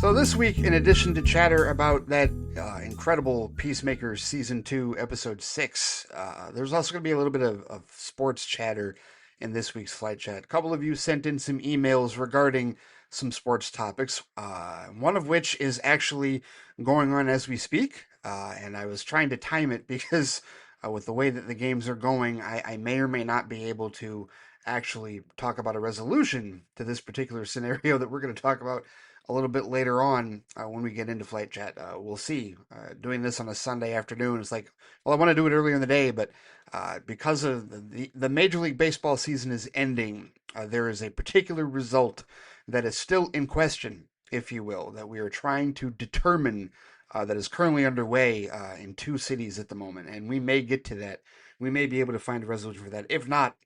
So this week, in addition to chatter about that incredible Peacemaker Season 2, Episode 6, there's also going to be a little bit of sports chatter in this week's Flight Chat. A couple of you sent in some emails regarding some sports topics, one of which is actually going on as we speak, and I was trying to time it because with the way that the games are going, I may or may not be able to actually talk about a resolution to this particular scenario that we're going to talk about a little bit later on when we get into Flight Chat. We'll see. Doing this on a Sunday afternoon, it's like, well, I want to do it earlier in the day, but because of the Major League Baseball season is ending, there is a particular result that is still in question, if you will, that we are trying to determine that is currently underway in two cities at the moment, and we may get to that. We may be able to find a resolution for that. If not,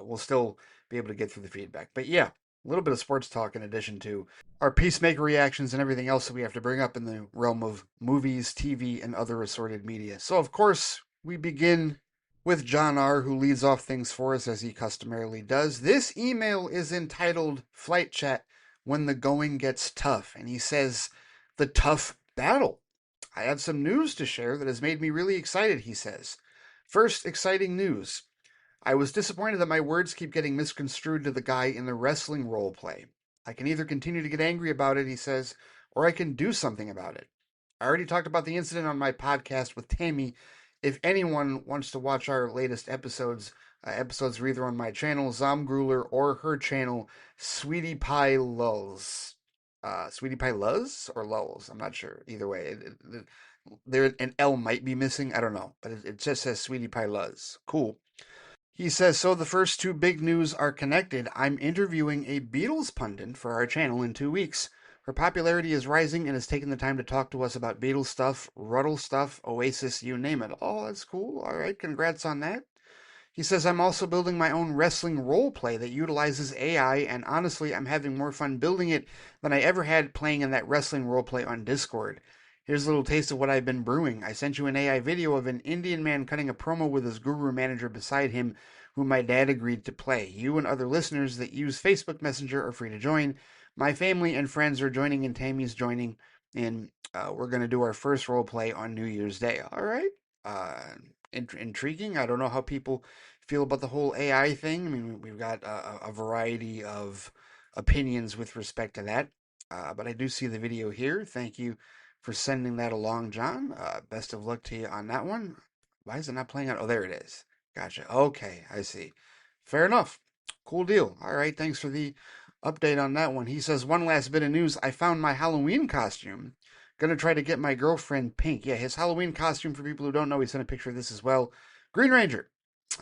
we'll still be able to get through the feedback. But yeah, a little bit of sports talk in addition to our Peacemaker reactions and everything else that we have to bring up in the realm of movies, TV, and other assorted media. So, of course, we begin with John R., who leads off things for us as he customarily does. This email is entitled Flight Chat When the Going Gets Tough, and he says, The Tough Battle. I have some news to share that has made me really excited, he says. First, exciting news. I was disappointed that my words keep getting misconstrued to the guy in the wrestling role play. I can either continue to get angry about it, he says, or I can do something about it. I already talked about the incident on my podcast with Tammy. If anyone wants to watch our latest episodes are either on my channel, Zomgrueler, or her channel, Sweetie Pie Lulz. Sweetie Pie Luz or Lulz? I'm not sure. Either way, there an L might be missing. I don't know, but it just says Sweetie Pie Luz. Cool. He says, so the first two big news are connected. I'm interviewing a Beatles pundit for our channel in 2 weeks. Her popularity is rising and has taken the time to talk to us about Beatles stuff, Ruddle stuff, Oasis, you name it. Oh, that's cool. All right, congrats on that. He says, I'm also building my own wrestling role play that utilizes AI, and honestly, I'm having more fun building it than I ever had playing in that wrestling role play on Discord. Here's a little taste of what I've been brewing. I sent you an AI video of an Indian man cutting a promo with his guru manager beside him, whom my dad agreed to play. You and other listeners that use Facebook Messenger are free to join. My family and friends are joining, and Tammy's joining, and we're going to do our first role play on New Year's Day. All right. Uh, Intriguing. I don't know how people feel about the whole AI thing. I mean, we've got a variety of opinions with respect to that. But I do see the video here. Thank you for sending that along, John. Best of luck to you on that one. Why is it not playing out? Oh, there it is. Gotcha. Okay, I see. Fair enough. Cool deal. All right, thanks for the update on that one. He says, one last bit of news. I found my Halloween costume. Gonna try to get my girlfriend Pink. Yeah, his Halloween costume, for people who don't know, he sent a picture of this as well. Green Ranger.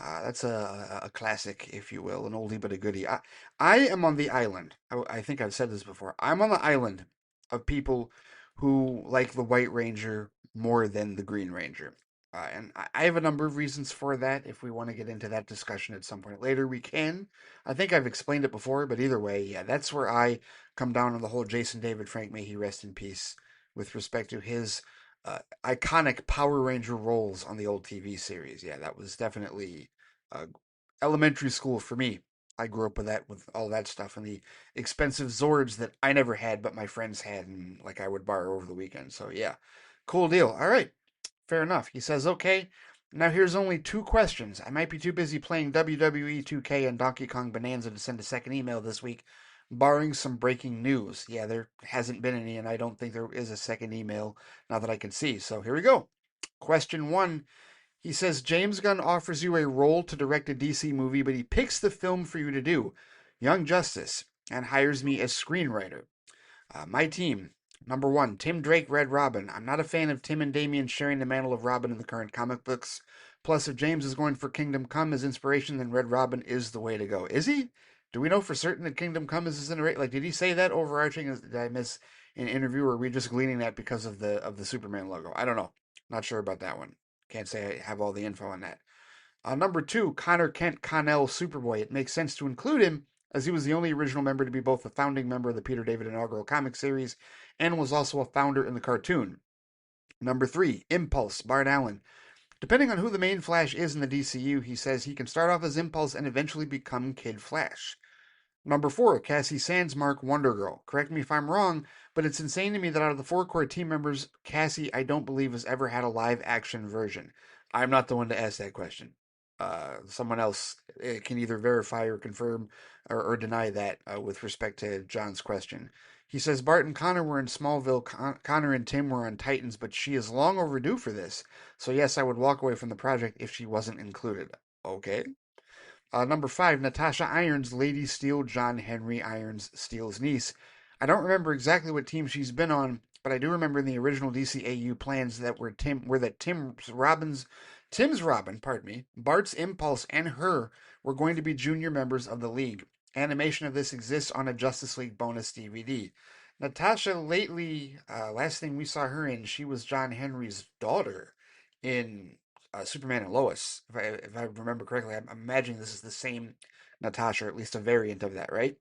That's a classic, if you will, an oldie but a goodie. I am on the island. I think I've said this before. I'm on the island of people who like the White Ranger more than the Green Ranger. And I have a number of reasons for that. If we want to get into that discussion at some point later, we can. I think I've explained it before, but either way, yeah, that's where I come down on the whole Jason David Frank, may he rest in peace, with respect to his iconic Power Ranger roles on the old TV series. Yeah, that was definitely uh, elementary school for me. I grew up with that, with all that stuff, and the expensive Zords that I never had, but my friends had, and like I would borrow over the weekend. So yeah, cool deal. All right, fair enough. He says, okay. Now here's only two questions. I might be too busy playing WWE 2K and Donkey Kong Bonanza to send a second email this week, barring some breaking news. Yeah, there hasn't been any, and I don't think there is a second email now that I can see. So here we go. Question one. He says James Gunn offers you a role to direct a DC movie, but he picks the film for you to do, Young Justice, and hires me as screenwriter. My team. Number one, Tim Drake, Red Robin. I'm not a fan of Tim and Damian sharing the mantle of Robin in the current comic books. Plus, if James is going for Kingdom Come as inspiration, then Red Robin is the way to go. Is he? Do we know for certain that Kingdom Come is his inspiration? Like, did he say that overarching? Did I miss an interview, or are we just gleaning that because of the Superman logo? I don't know. Not sure about that one. Can't say I have all the info on that. Number two, Connor Kent Connell Superboy. It makes sense to include him as he was the only original member to be both a founding member of the Peter David inaugural comic series and was also a founder in the cartoon. Number three, Impulse, Bart Allen. Depending on who the main Flash is in the DCU, he says he can start off as Impulse and eventually become Kid Flash. Number four, Cassie Sandsmark, Wonder Girl. Correct me if I'm wrong, but it's insane to me that out of the four core team members, Cassie, I don't believe, has ever had a live action version. I'm not the one to ask that question. Someone else can either verify or confirm or deny that with respect to John's question. He says Bart and Connor were in Smallville. Connor and Tim were on Titans, but she is long overdue for this. So, yes, I would walk away from the project if she wasn't included. Okay. Number five, Natasha Irons, Lady Steel, John Henry Irons, Steele's niece. I don't remember exactly what team she's been on, but I do remember in the original DCAU plans that Tim's Robin, pardon me, Bart's Impulse, and her were going to be junior members of the league. Animation of this exists on a Justice League bonus DVD. Natasha lately, last thing we saw her in, she was John Henry's daughter in Superman and Lois, if I remember correctly. I'm imagining this is the same Natasha, or at least a variant of that, right?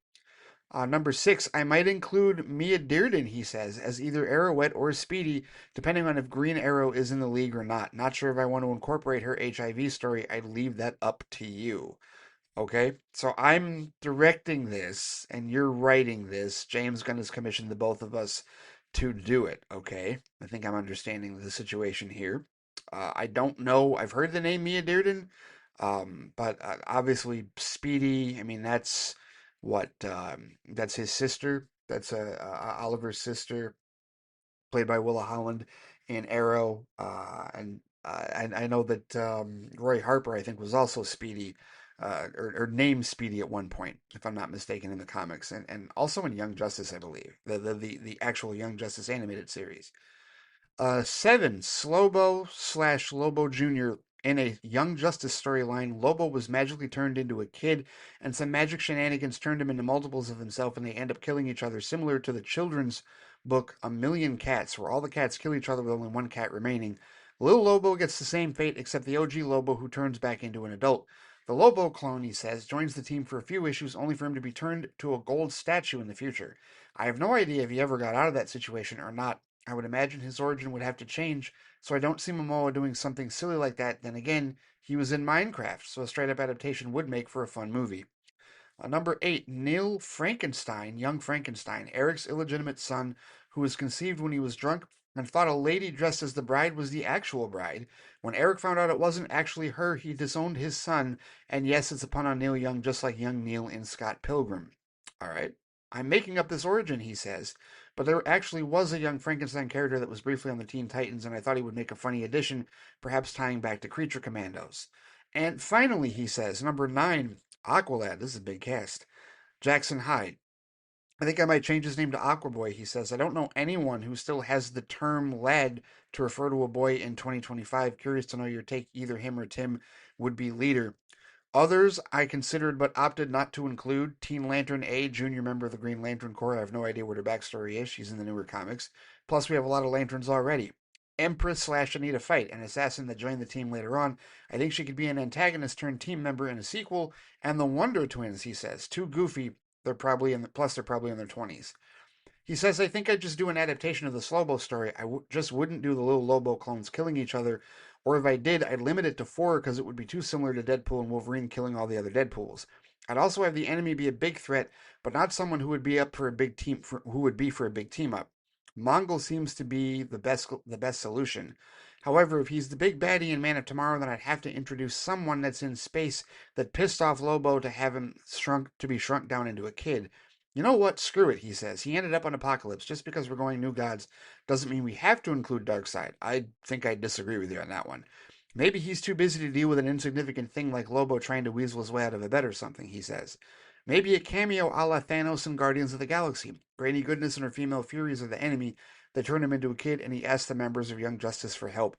Number six, I might include Mia Dearden, he says, as either Arrowette or Speedy, depending on if Green Arrow is in the league or not. Not sure if I want to incorporate her HIV story. I'd leave that up to you. Okay, so I'm directing this and you're writing this. James Gunn has commissioned the both of us to do it. Okay, I think I'm understanding the situation here. I don't know. I've heard the name Mia Dearden, but obviously Speedy. I mean, that's what that's his sister. That's Oliver's sister, played by Willa Holland in Arrow, and I know that Roy Harper, I think, was also Speedy, or named Speedy at one point, if I'm not mistaken, in the comics, and also in Young Justice, I believe, the actual Young Justice animated series. Seven, Slobo slash Lobo Jr. In a Young Justice storyline, Lobo was magically turned into a kid, and some magic shenanigans turned him into multiples of himself, and they end up killing each other, similar to the children's book A Million Cats, where all the cats kill each other with only one cat remaining. Little Lobo gets the same fate, except the OG Lobo, who turns back into an adult. The Lobo clone, he says, joins the team for a few issues, only for him to be turned to a gold statue in the future. I have no idea if he ever got out of that situation or not. I would imagine his origin would have to change, so I don't see Momoa doing something silly like that. Then again, he was in Minecraft, so a straight up adaptation would make for a fun movie. Number eight, Neil Frankenstein, young Frankenstein, Eric's illegitimate son, who was conceived when he was drunk and thought a lady dressed as the bride was the actual bride. When Eric found out it wasn't actually her, he disowned his son, and yes, it's a pun on Neil Young, just like young Neil in Scott Pilgrim. All right. I'm making up this origin, he says, but there actually was a young Frankenstein character that was briefly on the Teen Titans, and I thought he would make a funny addition, perhaps tying back to Creature Commandos. And finally, he says, number nine, Aqualad. This is a big cast. Jackson Hyde. I think I might change his name to Aquaboy, he says. I don't know anyone who still has the term lad to refer to a boy in 2025. Curious to know your take. Either him or Tim would be leader. Others I considered but opted not to include. Teen Lantern A, junior member of the Green Lantern Corps. I have no idea what her backstory is. She's in the newer comics. Plus, we have a lot of Lanterns already. Empress slash Anita Fight, an assassin that joined the team later on. I think she could be an antagonist turned team member in a sequel. And the Wonder Twins, he says. Too goofy. They're probably in their 20s. He says, I think I'd just do an adaptation of the Slobo story. Just wouldn't do the little Lobo clones killing each other. Or if I did, I'd limit it to four because it would be too similar to Deadpool and Wolverine killing all the other Deadpools. I'd also have the enemy be a big threat, but not someone who would be up for a big team who would be for a big team up. Mongol seems to be the best solution. However, if he's the big baddie in Man of Tomorrow, then I'd have to introduce someone that's in space that pissed off Lobo to have him shrunk down into a kid. You know what? Screw it, he says. He ended up on Apocalypse. Just because we're going New Gods doesn't mean we have to include Darkseid. I think I disagree with you on that one. Maybe he's too busy to deal with an insignificant thing like Lobo trying to weasel his way out of a bed or something, he says. Maybe a cameo a la Thanos in Guardians of the Galaxy. Granny Goodness and her female Furies are the enemy. They turn him into a kid, and he asks the members of Young Justice for help.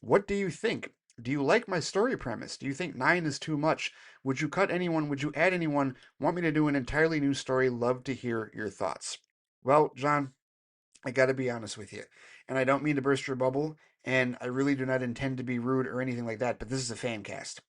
What do you think? Do you like my story premise? Do you think 9 is too much? Would you cut anyone? Would you add anyone? Want me to do an entirely new story? Love to hear your thoughts. Well, John, I got to be honest with you. And I don't mean to burst your bubble, and I really do not intend to be rude or anything like that, but this is a fan cast.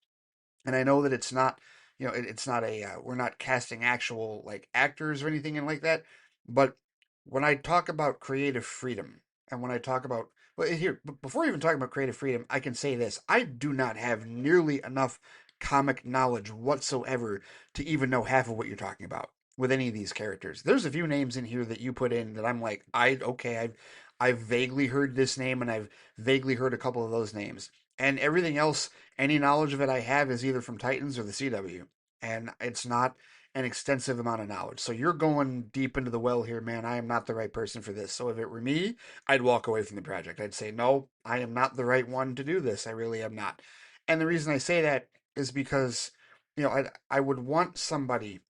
And I know that it's not, it's not we're not casting actual like actors or anything like that. But when I talk about creative freedom, and when I talk about, well, here, before even talking about creative freedom, I can say this: I do not have nearly enough comic knowledge whatsoever to even know half of what you're talking about. with any of these characters. There's a few names in here that you put in that I'm like, I've vaguely heard this name and I've vaguely heard a couple of those names. And everything else, any knowledge of it I have is either from Titans or the CW. And it's not an extensive amount of knowledge. So you're going deep into the well here, man. I am not the right person for this. So if it were me, I'd walk away from the project. I'd say, no, I am not the right one to do this. I really am not. And the reason I say that is because, I would want somebody,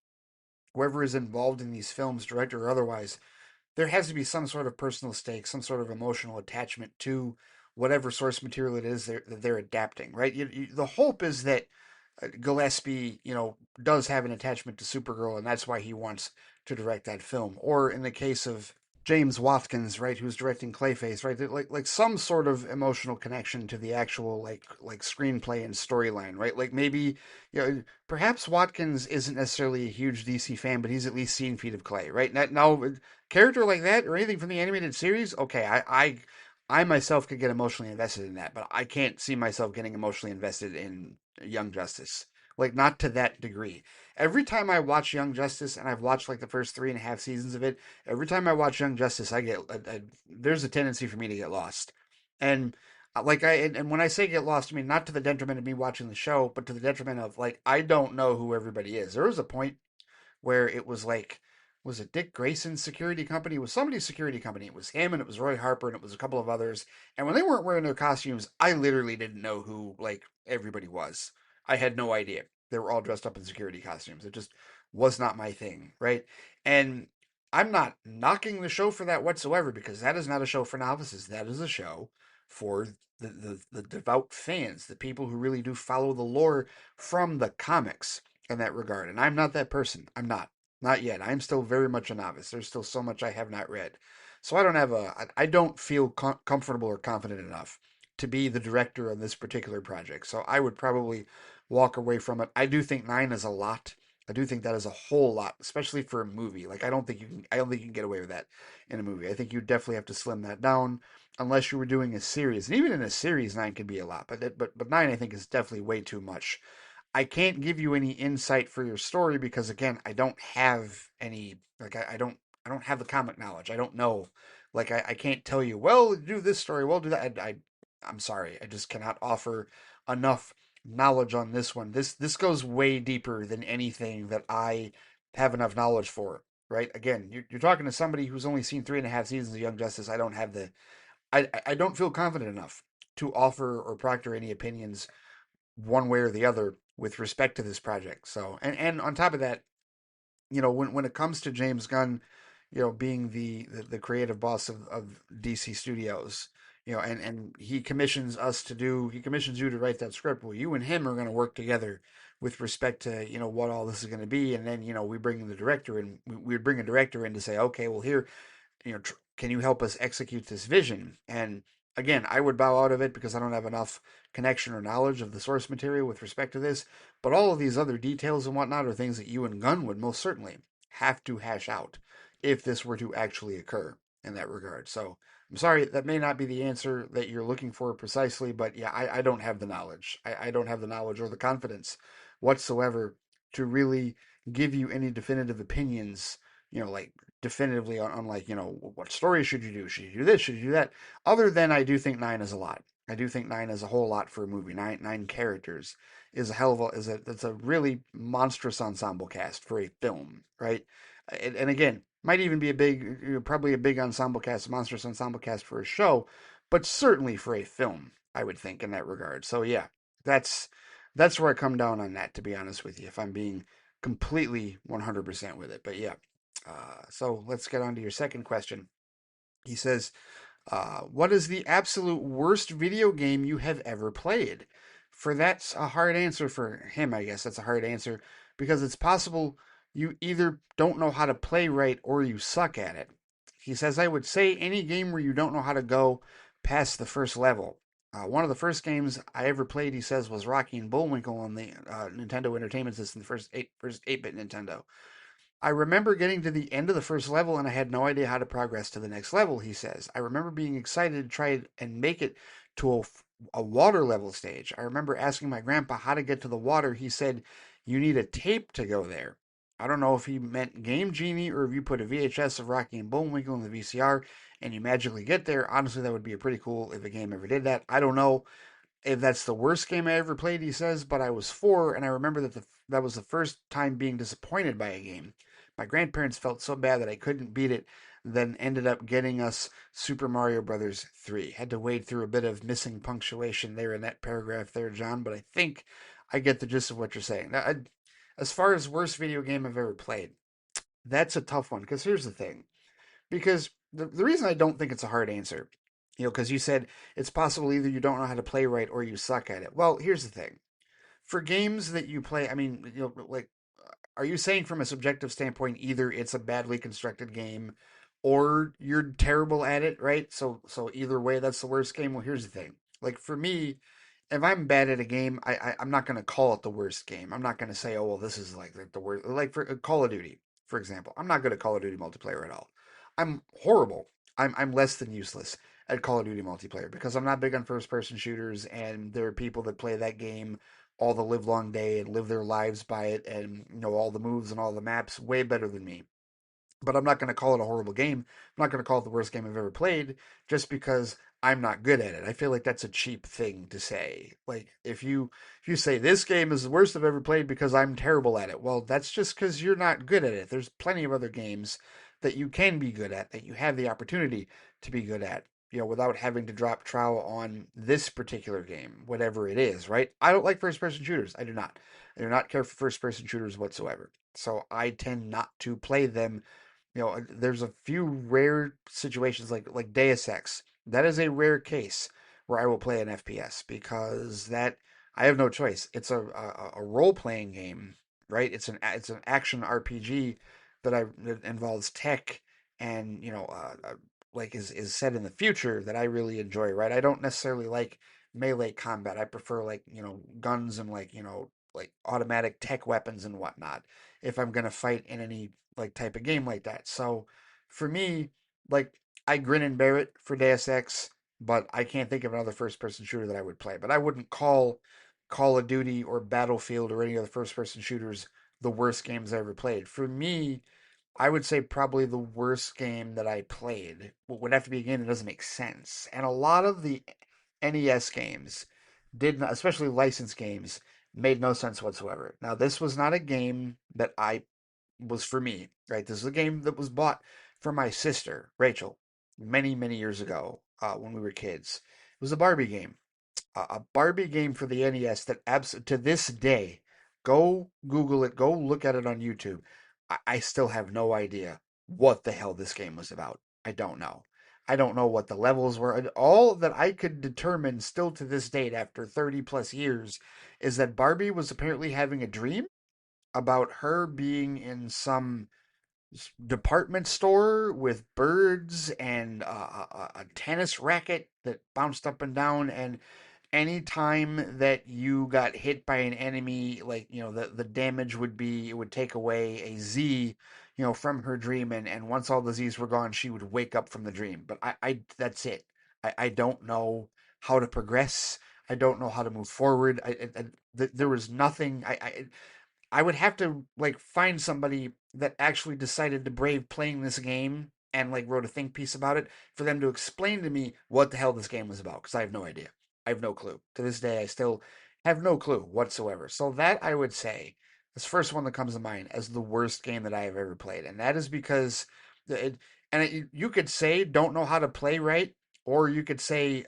whoever is involved in these films, director or otherwise, there has to be some sort of personal stake, some sort of emotional attachment to whatever source material it is that they're adapting, right? The hope is that Gillespie, does have an attachment to Supergirl, and that's why he wants to direct that film. Or in the case of James Watkins, right, who's directing Clayface, right, like some sort of emotional connection to the actual like screenplay and storyline, right? Like maybe perhaps Watkins isn't necessarily a huge DC fan, but he's at least seen Feet of Clay, right? Now, character like that or anything from the animated series, okay, I myself could get emotionally invested in that, but I can't see myself getting emotionally invested in Young Justice. Like, not to that degree. Every time I watch Young Justice, and I've watched like the first 3.5 seasons of it, every time I watch Young Justice, there's a tendency for me to get lost. And and when I say get lost, I mean not to the detriment of me watching the show, but to the detriment of like I don't know who everybody is. There was a point where it was like, was it Dick Grayson's security company? It was somebody's security company. It was him and it was Roy Harper and it was a couple of others. And when they weren't wearing their costumes, I literally didn't know who like everybody was. I had no idea. They were all dressed up in security costumes. It just was not my thing, right? And I'm not knocking the show for that whatsoever because that is not a show for novices. That is a show for the devout fans, the people who really do follow the lore from the comics in that regard. And I'm not that person. I'm not. Not yet. I'm still very much a novice. There's still so much I have not read. So I don't feel comfortable or confident enough to be the director on this particular project. So I would probably walk away from it. I do think 9 is a lot. I do think that is a whole lot, especially for a movie. Like I don't think you can get away with that in a movie. I think you definitely have to slim that down unless you were doing a series. And even in a series, 9 could be a lot. But 9 I think is definitely way too much. I can't give you any insight for your story because again, I don't have any like I don't have the comic knowledge. I don't know. Like I can't tell you, well, do this story, well, do that. I'm sorry. I just cannot offer enough knowledge on this one. This goes way deeper than anything that I have enough knowledge for. Right? Again, you're talking to somebody who's only seen 3.5 seasons of Young Justice. I don't have the I don't feel confident enough to offer or proctor any opinions one way or the other with respect to this project. So, and on top of that, when it comes to James Gunn, being the creative boss of DC Studios, and he commissions you to write that script. Well, you and him are going to work together with respect to what all this is going to be, and then we bring in the director, and we would bring a director in to say, okay, well here can you help us execute this vision? And again, I would bow out of it because I don't have enough connection or knowledge of the source material with respect to this. But all of these other details and whatnot are things that you and Gunn would most certainly have to hash out if this were to actually occur in that regard. So I'm sorry, that may not be the answer that you're looking for precisely, but yeah, I don't have the knowledge. I don't have the knowledge or the confidence whatsoever to really give you any definitive opinions, like definitively on like, what story should you do? Should you do this? Should you do that? Other than I do think 9 is a lot. I do think 9 is a whole lot for a movie. Nine characters is a hell of a that's a really monstrous ensemble cast for a film, right? And again, might even be a big, probably a big ensemble cast, monstrous ensemble cast for a show, but certainly for a film, I would think in that regard. So yeah, that's that's where I come down on that, to be honest with you, if I'm being completely 100% with it. But yeah, so let's get on to your second question. He says, what is the absolute worst video game you have ever played? For that's a hard answer for him, I guess. That's a hard answer because it's possible you either don't know how to play right or you suck at it. He says, I would say any game where you don't know how to go past the first level. One of the first games I ever played, he says, was Rocky and Bullwinkle on the Nintendo Entertainment System, the first 8-bit Nintendo. I remember getting to the end of the first level and I had no idea how to progress to the next level, he says. I remember being excited to try and make it to a water level stage. I remember asking my grandpa how to get to the water. He said, you need a tape to go there. I don't know if he meant Game Genie or if you put a VHS of Rocky and Bullwinkle in the VCR and you magically get there. Honestly, that would be pretty cool if a game ever did that. I don't know if that's the worst game I ever played, he says, but I was four, and I remember that was the first time being disappointed by a game. My grandparents felt so bad that I couldn't beat it, then ended up getting us Super Mario Brothers 3. Had to wade through a bit of missing punctuation there in that paragraph there, John, but I think I get the gist of what you're saying. Now, as far as worst video game I've ever played, that's a tough one, because here's the thing. Because the reason I don't think it's a hard answer, because you said it's possible either you don't know how to play right or you suck at it. Well, here's the thing. For games that you play, I mean, like, are you saying from a subjective standpoint, either it's a badly constructed game or you're terrible at it, right? So either way, that's the worst game. Well, here's the thing. Like for me, if I'm bad at a game, I'm not going to call it the worst game. I'm not going to say, oh well, this is like the worst. Like for Call of Duty, for example, I'm not good at Call of Duty multiplayer at all. I'm horrible. I'm less than useless at Call of Duty multiplayer because I'm not big on first person shooters, and there are people that play that game all the live long day and live their lives by it and know all the moves and all the maps way better than me. But I'm not going to call it a horrible game. I'm not going to call it the worst game I've ever played just because I'm not good at it. I feel like that's a cheap thing to say. Like if you say this game is the worst I've ever played because I'm terrible at it, well, that's just because you're not good at it. There's plenty of other games that you can be good at, that you have the opportunity to be good at, without having to drop trowel on this particular game, whatever it is, right? I don't like first person shooters. I do not. I do not care for first person shooters whatsoever. So I tend not to play them. There's a few rare situations like Deus Ex. That is a rare case where I will play an FPS because that I have no choice. It's a role playing game, right? It's an action RPG that involves tech and like is set in the future that I really enjoy, right? I don't necessarily like melee combat. I prefer like guns and like automatic tech weapons and whatnot if I'm gonna fight in any like type of game like that. So for me, like I grin and bear it for Deus Ex, but I can't think of another first person shooter that I would play. But I wouldn't call Call of Duty or Battlefield or any other first person shooters the worst games I ever played. For me, I would say probably the worst game that I played would have to be a game that doesn't make sense. And a lot of the NES games did not, especially licensed games, made no sense whatsoever. Now, this was not a game that I was for me, right? This is a game that was bought for my sister, Rachel, many, many years ago when we were kids. It was a Barbie game. A Barbie game for the NES that to this day, go Google it, go look at it on YouTube. I still have no idea what the hell this game was about. I don't know. I don't know what the levels were. All that I could determine still to this date, after 30 plus years, is that Barbie was apparently having a dream about her being in some department store with birds and a tennis racket that bounced up and down. And anytime that you got hit by an enemy, like, the damage would be, it would take away a Z, from her dream. And once all the Z's were gone, she would wake up from the dream. But that's it. I don't know how to progress. I don't know how to move forward. There was nothing. I would have to like find somebody that actually decided to brave playing this game and like wrote a think piece about it for them to explain to me what the hell this game was about, because I have no idea. I have no clue. To this day, I still have no clue whatsoever. So that I would say is the first one that comes to mind as the worst game that I have ever played, and that is because you could say don't know how to play right, or you could say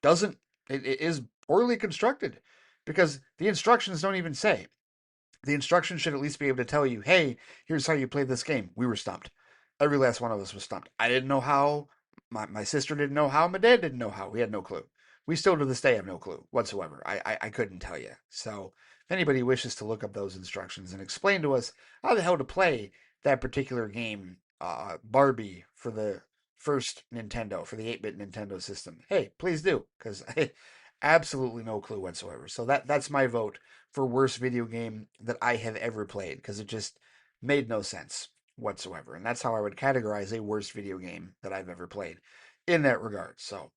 doesn't it is poorly constructed because the instructions don't even say. The instructions should at least be able to tell you, hey, here's how you play this game. We were stumped. Every last one of us was stumped. I didn't know how. My sister didn't know how. My dad didn't know how. We had no clue. We still to this day have no clue whatsoever. I couldn't tell you. So if anybody wishes to look up those instructions and explain to us how the hell to play that particular game, Barbie, for the first Nintendo, for the 8-bit Nintendo system, hey, please do, because I absolutely no clue whatsoever. So that's my vote for worst video game that I have ever played, because it just made no sense whatsoever. And that's how I would categorize a worst video game that I've ever played in that regard. So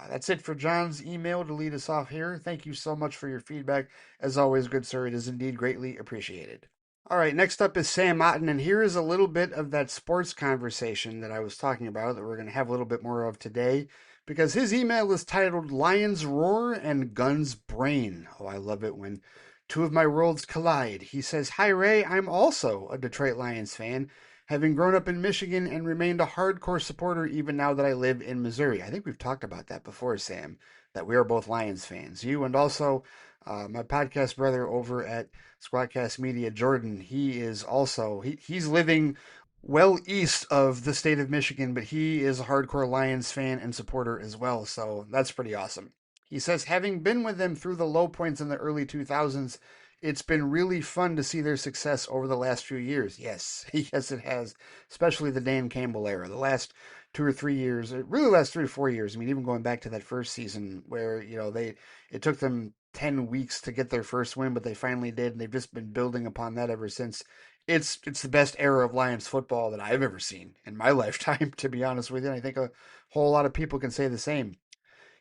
that's it for John's email to lead us off here. Thank you so much for your feedback. As always, good sir, it is indeed greatly appreciated. All right, next up is Sam Otten, and here is a little bit of that sports conversation that I was talking about that we're going to have a little bit more of today because his email is titled Lions Roar and Guns Brain. Oh, I love it when two of my worlds collide. He says, Hi, Ray. I'm also a Detroit Lions fan, having grown up in Michigan and remained a hardcore supporter even now that I live in Missouri. I think we've talked about that before, Sam, that we are both Lions fans. You and also my podcast brother over at Squadcast Media, Jordan, he is also he's living well east of the state of Michigan, but he is a hardcore Lions fan and supporter as well. So that's pretty awesome. He says, having been with them through the low points in the early 2000s, it's been really fun to see their success over the last few years. Yes, yes, it has, especially the Dan Campbell era. The last 2 or 3 years, really last 3 or 4 years. I mean, even going back to that first season where it took them 10 weeks to get their first win, but they finally did, and they've just been building upon that ever since. It's the best era of Lions football that I've ever seen in my lifetime, to be honest with you. And I think a whole lot of people can say the same.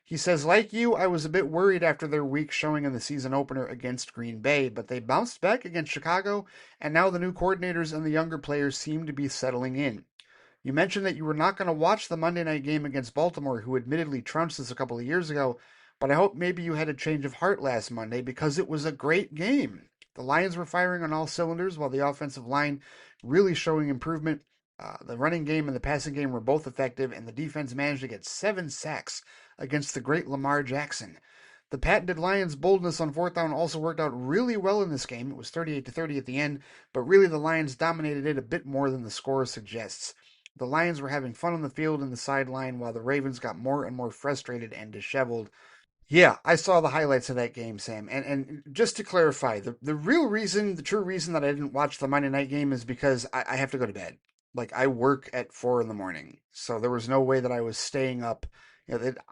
He says, like you, I was a bit worried after their weak showing in the season opener against Green Bay, but they bounced back against Chicago, and now the new coordinators and the younger players seem to be settling in. You mentioned that you were not going to watch the Monday night game against Baltimore, who admittedly trounced us a couple of years ago, but I hope maybe you had a change of heart last Monday because it was a great game. The Lions were firing on all cylinders while the offensive line really showing improvement. The running game and the passing game were both effective, and the defense managed to get 7 sacks against the great Lamar Jackson. The patented Lions' boldness on fourth down also worked out really well in this game. It was 38 to 30 at the end, but really the Lions dominated it a bit more than the score suggests. The Lions were having fun on the field and the sideline, while the Ravens got more and more frustrated and disheveled. Yeah, I saw the highlights of that game, Sam. And just to clarify, the real reason, the true reason that I didn't watch the Monday night game is because I have to go to bed. Like I work at 4 in the morning, so there was no way that I was staying up.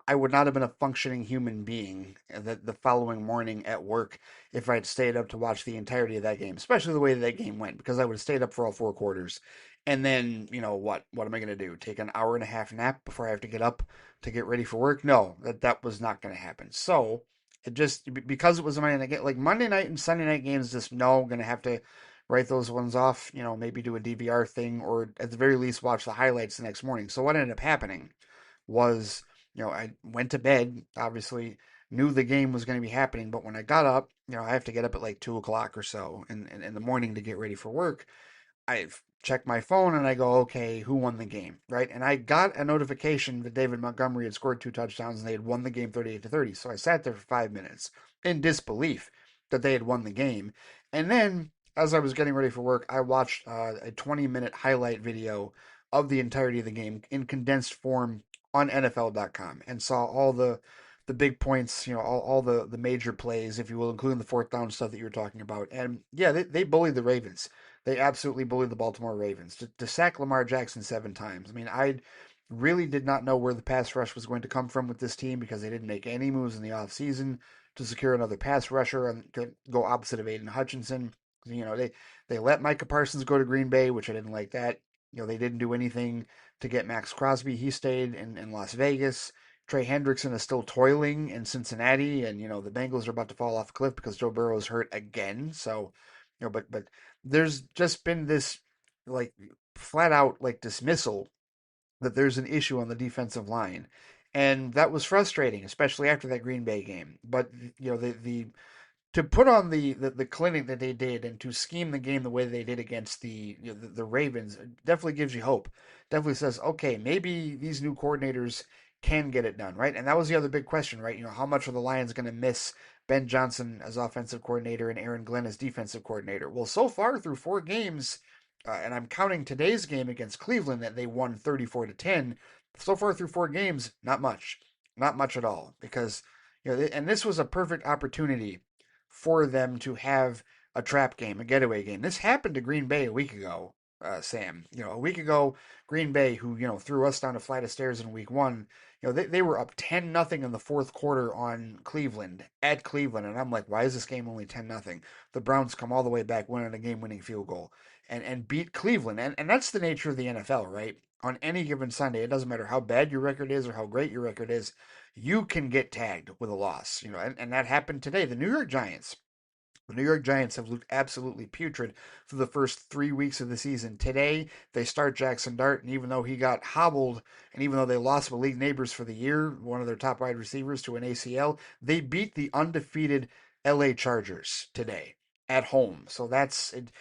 I would not have been a functioning human being the following morning at work if I had stayed up to watch the entirety of that game, especially the way that game went, because I would have stayed up for all 4 quarters. And then, what am I going to do? Take an hour and a half nap before I have to get up to get ready for work? No, that was not going to happen. So it just because it was a Monday night game, like Monday night and Sunday night games, just no, going to have to write those ones off. Maybe do a DVR thing, or at the very least watch the highlights the next morning. So what ended up happening was, I went to bed. Obviously, knew the game was going to be happening, but when I got up, I have to get up at like 2 o'clock or so in the morning to get ready for work. I check my phone and I go, okay, who won the game, right? And I got a notification that David Montgomery had scored 2 touchdowns and they had won the game 38 to 30. So I sat there for 5 minutes in disbelief that they had won the game. And then, as I was getting ready for work, I watched a 20-minute highlight video of the entirety of the game in condensed form on NFL.com and saw all the big points, all the major plays, if you will, including the fourth down stuff that you were talking about. And yeah, they bullied the Ravens. They absolutely bullied the Baltimore Ravens to sack Lamar Jackson 7 times. I mean, I really did not know where the pass rush was going to come from with this team because they didn't make any moves in the offseason to secure another pass rusher and to go opposite of Aiden Hutchinson. They let Micah Parsons go to Green Bay, which I didn't like that. They didn't do anything to get Max Crosby. He stayed in Las Vegas. Trey Hendrickson is still toiling in Cincinnati, and the Bengals are about to fall off a cliff because Joe Burrow is hurt again. So, but there's just been this like flat out like dismissal that there's an issue on the defensive line. And that was frustrating, especially after that Green Bay game. But the to put on the clinic that they did and to scheme the game the way they did against the Ravens definitely gives you hope. Definitely says, okay, maybe these new coordinators can get it done, right? And that was the other big question, right? How much are the Lions going to miss Ben Johnson as offensive coordinator and Aaron Glenn as defensive coordinator? Well, so far through 4 games, and I'm counting today's game against Cleveland that they won 34 to 10. So far through 4 games, not much at all, because and this was a perfect opportunity for them to have a trap game, a getaway game. This happened to Green Bay a week ago, Sam. A week ago, Green Bay, who threw us down a flight of stairs in week one, they were up 10-0 in the fourth quarter on Cleveland at Cleveland, and I'm like, why is this game only 10-0? The Browns come all the way back, winning a game-winning field goal, and beat Cleveland, and that's the nature of the NFL, right? On any given Sunday, it doesn't matter how bad your record is or how great your record is, you can get tagged with a loss, and that happened today. The New York Giants, The New York Giants have looked absolutely putrid for the first 3 weeks of the season. Today, they start Jackson Dart, and even though he got hobbled, and even though they lost Malik Neighbors for the year, one of their top wide receivers, to an ACL, they beat the undefeated LA Chargers today at home. So that's it,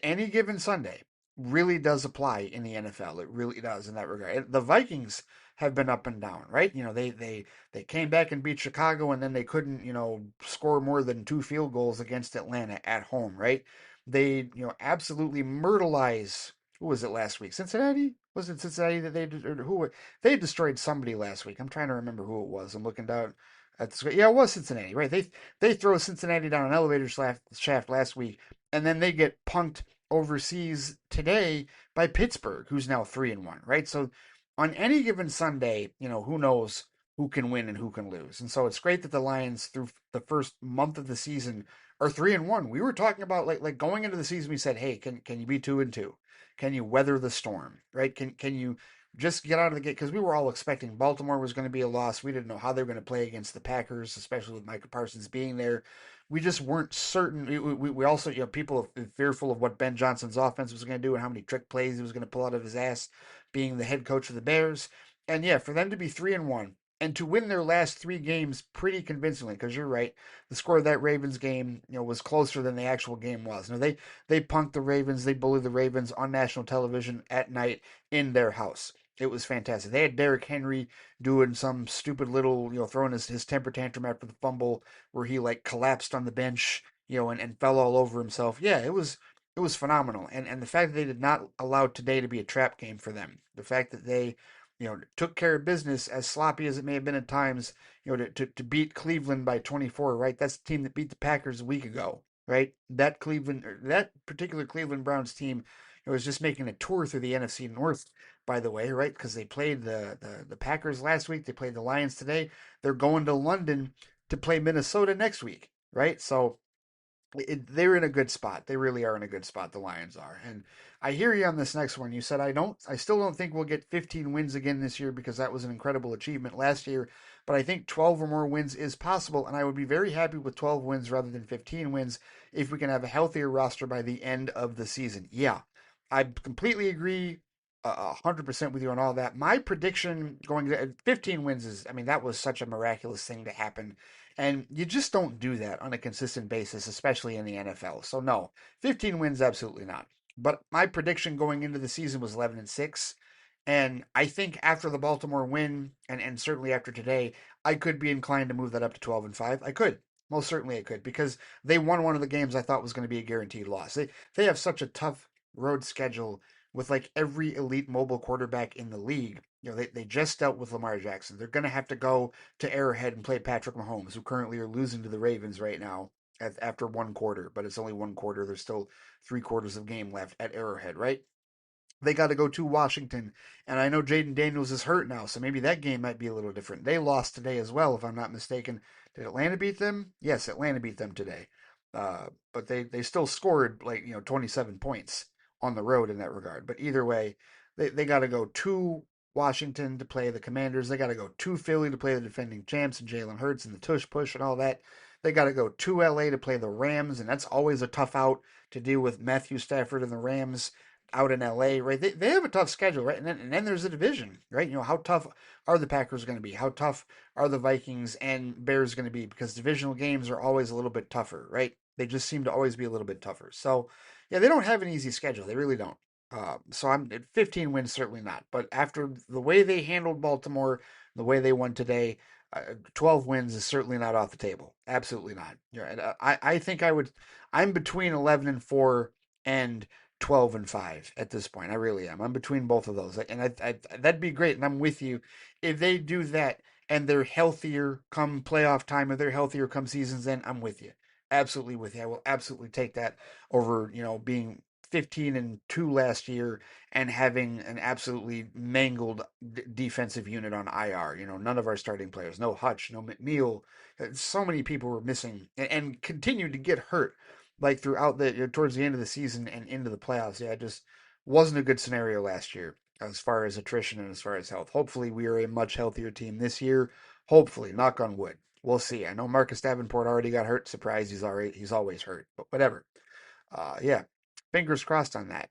any given Sunday really does apply in the NFL. It really does in that regard. The Vikings have been up and down, right? They came back and beat Chicago, and then they couldn't, score more than two field goals against Atlanta at home, right? They, absolutely myrtleize. Who was it last week? Cincinnati? Was it Cincinnati that they did, or who? They destroyed somebody last week. I'm trying to remember who it was. I'm looking down at the screen. Yeah, it was Cincinnati, right? They throw Cincinnati down an elevator shaft last week, and then they get punked overseas today by Pittsburgh, who's now 3-1, right? So on any given Sunday, who knows who can win and who can lose. And so it's great that the Lions, through the first month of the season, are 3-1. We were talking about like going into the season, we said, hey, can you be 2-2? Can you weather the storm? Right? Can you just get out of the gate? Because we were all expecting Baltimore was going to be a loss. We didn't know how they were going to play against the Packers, especially with Micah Parsons being there. We just weren't certain. We also, people fearful of what Ben Johnson's offense was going to do and how many trick plays he was going to pull out of his ass, being the head coach of the Bears. And yeah, for them to be 3-1 and to win their last three games pretty convincingly, because you're right, the score of that Ravens game, was closer than the actual game was. They punked the Ravens, they bullied the Ravens on national television at night in their house. It was fantastic. They had Derrick Henry doing some stupid little, throwing his temper tantrum after the fumble where he like collapsed on the bench, and fell all over himself. Yeah, it was phenomenal. And the fact that they did not allow today to be a trap game for them, the fact that they took care of business, as sloppy as it may have been at times, to beat Cleveland by 24, right? That's the team that beat the Packers a week ago, right? That particular Cleveland Browns team, was just making a tour through the NFC North, by the way, right? Because they played the Packers last week, they played the Lions today. They're going to London to play Minnesota next week, right? So they're in a good spot. They really are in a good spot. The Lions are, and I hear you on this next one. You said I still don't think we'll get 15 wins again this year because that was an incredible achievement last year. But I think 12 or more wins is possible, and I would be very happy with 12 wins rather than 15 wins if we can have a healthier roster by the end of the season. Yeah, I completely agree. 100% with you on all that. My prediction going to 15 wins is, I mean, that was such a miraculous thing to happen. And you just don't do that on a consistent basis, especially in the NFL. So no, 15 wins, absolutely not. But my prediction going into the season was 11-6. And I think after the Baltimore win, and certainly after today, I could be inclined to move that up to 12-5. I could. Most certainly I could, because they won one of the games I thought was going to be a guaranteed loss. They have such a tough road schedule with like every elite mobile quarterback in the league. They just dealt with Lamar Jackson. They're going to have to go to Arrowhead and play Patrick Mahomes, who currently are losing to the Ravens right now after one quarter, but it's only one quarter. There's still 3 quarters of game left at Arrowhead, right? They got to go to Washington, and I know Jaden Daniels is hurt now, so maybe that game might be a little different. They lost today as well, if I'm not mistaken. Did Atlanta beat them? Yes, Atlanta beat them today, but they still scored like 27 points on the road in that regard. But either way, they got to go to Washington to play the Commanders. They got to go to Philly to play the defending champs and Jalen Hurts and the tush push and all that. They got to go to LA to play the Rams, and that's always a tough out to deal with Matthew Stafford and the Rams out in LA, right? They have a tough schedule, right? And then there's a division, right? How tough are the Packers going to be? How tough are the Vikings and Bears going to be? Because divisional games are always a little bit tougher, right? They just seem to always be a little bit tougher. So, yeah, they don't have an easy schedule. They really don't. So I'm at 15 wins, certainly not. But after the way they handled Baltimore, the way they won today, 12 wins is certainly not off the table. Absolutely not. Yeah, and, I think I would. I'm between 11-4 and 12-5 at this point. I really am. I'm between both of those, and that'd be great. And I'm with you if they do that and they're healthier come playoff time, if they're healthier come seasons. Then I'm with you, absolutely with you. I will absolutely take that over being 15-2 last year and having an absolutely mangled defensive unit on IR. None of our starting players, no Hutch, no McNeil. So many people were missing and continued to get hurt like throughout towards the end of the season and into the playoffs. Yeah, it just wasn't a good scenario last year as far as attrition and as far as health. Hopefully, we are a much healthier team this year. Hopefully, knock on wood. We'll see. I know Marcus Davenport already got hurt. Surprise, he's always hurt, but whatever. Yeah, fingers crossed on that.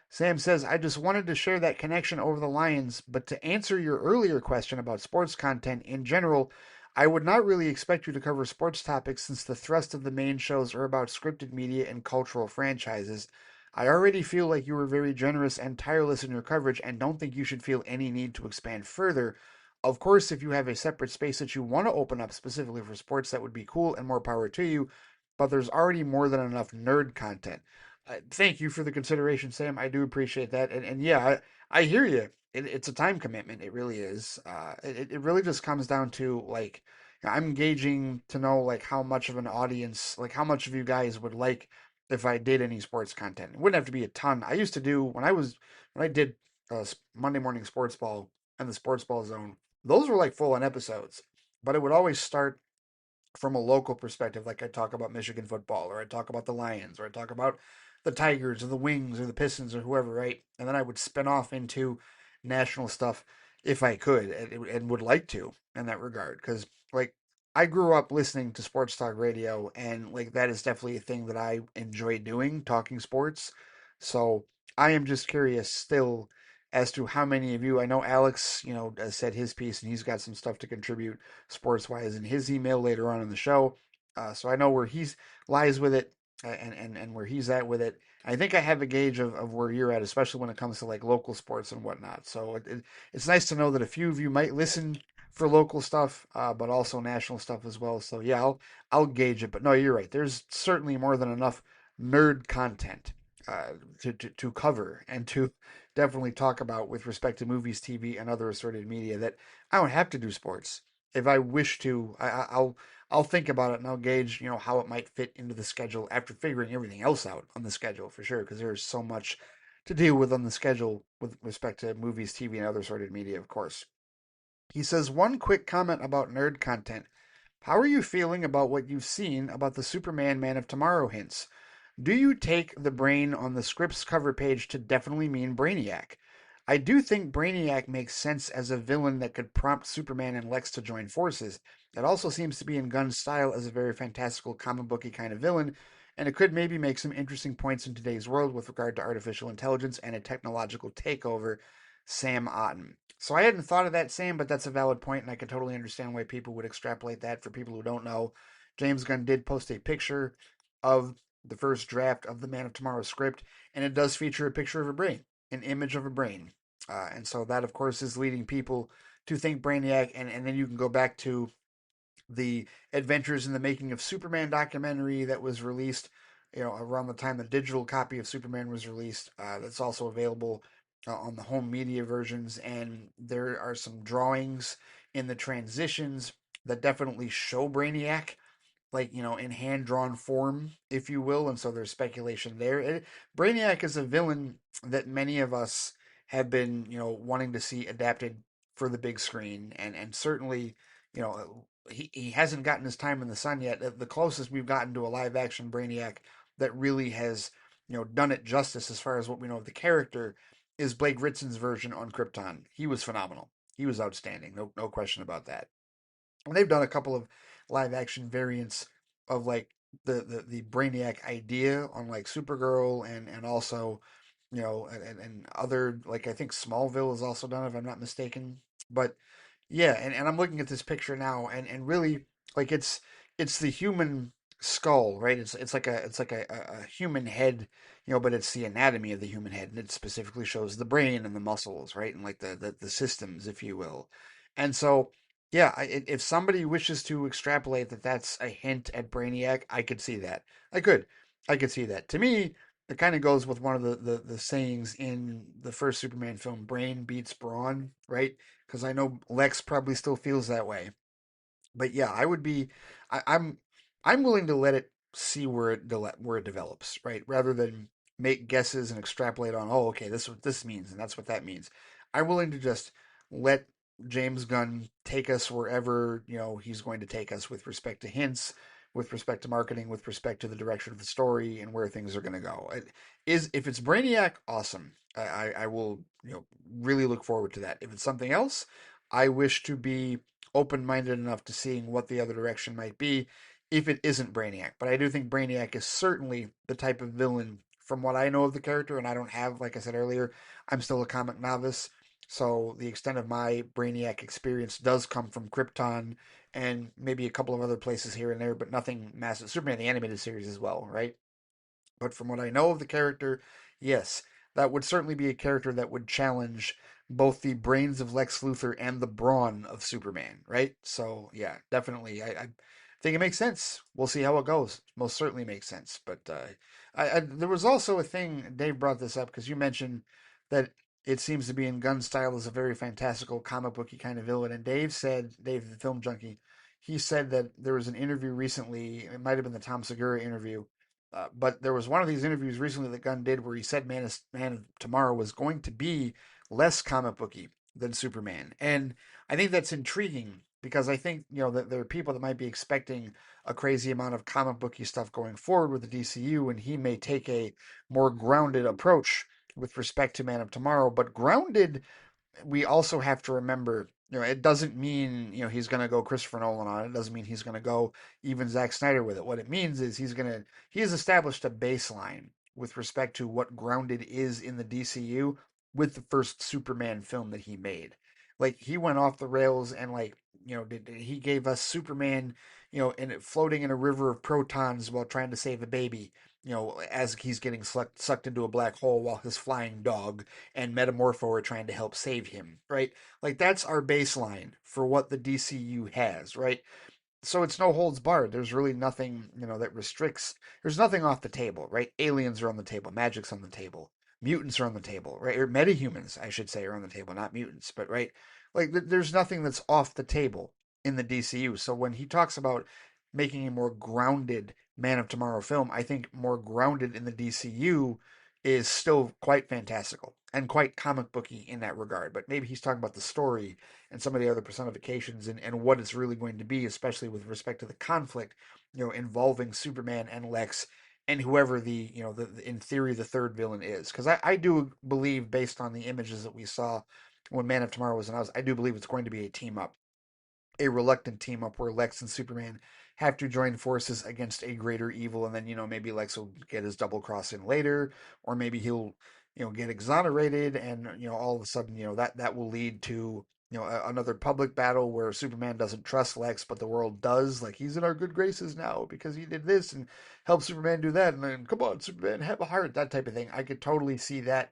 Sam says, I just wanted to share that connection over the Lions, but to answer your earlier question about sports content in general, I would not really expect you to cover sports topics since the thrust of the main shows are about scripted media and cultural franchises. I already feel like you were very generous and tireless in your coverage and don't think you should feel any need to expand further. Of course, if you have a separate space that you want to open up specifically for sports, that would be cool and more power to you, but there's already more than enough nerd content. Thank you for the consideration, Sam. I do appreciate that. And yeah, I hear you. It's a time commitment. It really is. It really just comes down to like, I'm gauging to know like how much of an audience, like how much of you guys would like if I did any sports content. It wouldn't have to be a ton. I used to do when I did Monday morning sports ball and the sports ball zone. Those were like full on episodes, but it would always start from a local perspective, like I talk about Michigan football, or I talk about the Lions, or I talk about the Tigers, or the Wings, or the Pistons, or whoever, right? And then I would spin off into national stuff if I could and would like to in that regard. Because, like, I grew up listening to sports talk radio, and, like, that is definitely a thing that I enjoy doing, talking sports. So I am just curious still as to how many of you, I know Alex, said his piece and he's got some stuff to contribute sports wise in his email later on in the show. So I know where he's lies with it and where he's at with it. I think I have a gauge of where you're at, especially when it comes to like local sports and whatnot. So it's nice to know that a few of you might listen for local stuff, but also national stuff as well. So yeah, I'll gauge it. But no, you're right. There's certainly more than enough nerd content to cover and to definitely talk about with respect to movies, TV, and other assorted media that I don't have to do sports. If I wish to, I'll think about it and I'll gauge how it might fit into the schedule after figuring everything else out on the schedule for sure because there's so much to deal with on the schedule with respect to movies, TV, and other assorted media, of course. He says one quick comment about nerd content. How are you feeling about what you've seen about the Superman Man of Tomorrow hints? Do you take the brain on the script's cover page to definitely mean Brainiac? I do think Brainiac makes sense as a villain that could prompt Superman and Lex to join forces. It also seems to be in Gunn's style as a very fantastical comic booky kind of villain, and it could maybe make some interesting points in today's world with regard to artificial intelligence and a technological takeover. Sam Otten. So I hadn't thought of that, Sam, but that's a valid point, and I can totally understand why people would extrapolate that. For people who don't know, James Gunn did post a picture of the first draft of the Man of Tomorrow script, and it does feature a picture of a brain, an image of a brain. And so that, of course, is leading people to think Brainiac, and then you can go back to the Adventures in the Making of Superman documentary that was released, around the time the digital copy of Superman was released. That's also available on the home media versions, and there are some drawings in the transitions that definitely show Brainiac like in hand drawn form, if you will, and so there's speculation there. Brainiac is a villain that many of us have been wanting to see adapted for the big screen, and certainly he hasn't gotten his time in the sun yet. The closest we've gotten to a live action Brainiac that really has done it justice as far as what we know of the character is Blake Ritson's version on Krypton. He was phenomenal. He was outstanding. No question about that. And they've done a couple of live action variants of like the Brainiac idea on like Supergirl and also and other, like I think Smallville is also done if I'm not mistaken. But yeah, and I'm looking at this picture now and really like it's the human skull, right? It's like a human head, but it's the anatomy of the human head, and it specifically shows the brain and the muscles, right? And like the systems, if you will. And so yeah, if somebody wishes to extrapolate that that's a hint at Brainiac, I could see that. I could. I could see that. To me, it kind of goes with one of the sayings in the first Superman film, brain beats brawn, right? Because I know Lex probably still feels that way. But yeah, I would be, I, I'm, I'm willing to let it see where it develops, right? Rather than make guesses and extrapolate on, oh, okay, this is what this means and that's what that means. I'm willing to just let James Gunn take us wherever he's going to take us with respect to hints, with respect to marketing, with respect to the direction of the story and where things are going to go. If it's Brainiac, awesome. I will really look forward to that. If it's something else, I wish to be open-minded enough to seeing what the other direction might be if it isn't Brainiac. But I do think Brainiac is certainly the type of villain from what I know of the character, and I don't have, like I said earlier, I'm still a comic novice. So the extent of my Brainiac experience does come from Krypton and maybe a couple of other places here and there, but nothing massive. Superman the animated series as well, right? But from what I know of the character, yes, that would certainly be a character that would challenge both the brains of Lex Luthor and the brawn of Superman, right? So yeah, definitely, I think it makes sense. We'll see how it goes. Most certainly makes sense. But there was also a thing. Dave brought this up because you mentioned that it seems to be in gun style as a very fantastical comic booky kind of villain. And Dave said, Dave the film junkie, he said that there was an interview recently. It might have been the Tom Segura interview, but there was one of these interviews recently that Gunn did where he said Man of Tomorrow was going to be less comic booky than Superman, and I think that's intriguing because I think that there are people that might be expecting a crazy amount of comic booky stuff going forward with the DCU, and he may take a more grounded approach with respect to Man of Tomorrow. But grounded, we also have to remember, it doesn't mean, he's going to go Christopher Nolan on it. It doesn't mean he's going to go even Zack Snyder with it. What it means is he has established a baseline with respect to what grounded is in the DCU with the first Superman film that he made. Like he went off the rails and he gave us Superman, and floating in a river of protons while trying to save a baby. As he's getting sucked into a black hole while his flying dog and Metamorpho are trying to help save him, right? Like that's our baseline for what the DCU has, right? So it's no holds barred. There's really nothing, that restricts. There's nothing off the table, right? Aliens are on the table, magic's on the table, mutants are on the table, right? Or metahumans, I should say, are on the table, not mutants, but right? Like there's nothing that's off the table in the DCU. So when he talks about making a more grounded Man of Tomorrow film, I think more grounded in the DCU is still quite fantastical and quite comic booky in that regard. But maybe he's talking about the story and some of the other personifications and what it's really going to be, especially with respect to the conflict, involving Superman and Lex and whoever in theory, the third villain is. Because I do believe, based on the images that we saw when Man of Tomorrow was announced, I do believe it's going to be a team up, a reluctant team up where Lex and Superman have to join forces against a greater evil, and then maybe Lex will get his double cross in later, or maybe he'll get exonerated, and all of a sudden that will lead to another public battle where Superman doesn't trust Lex, but the world does. Like he's in our good graces now because he did this and helped Superman do that, and then come on, Superman, have a heart, that type of thing. I could totally see that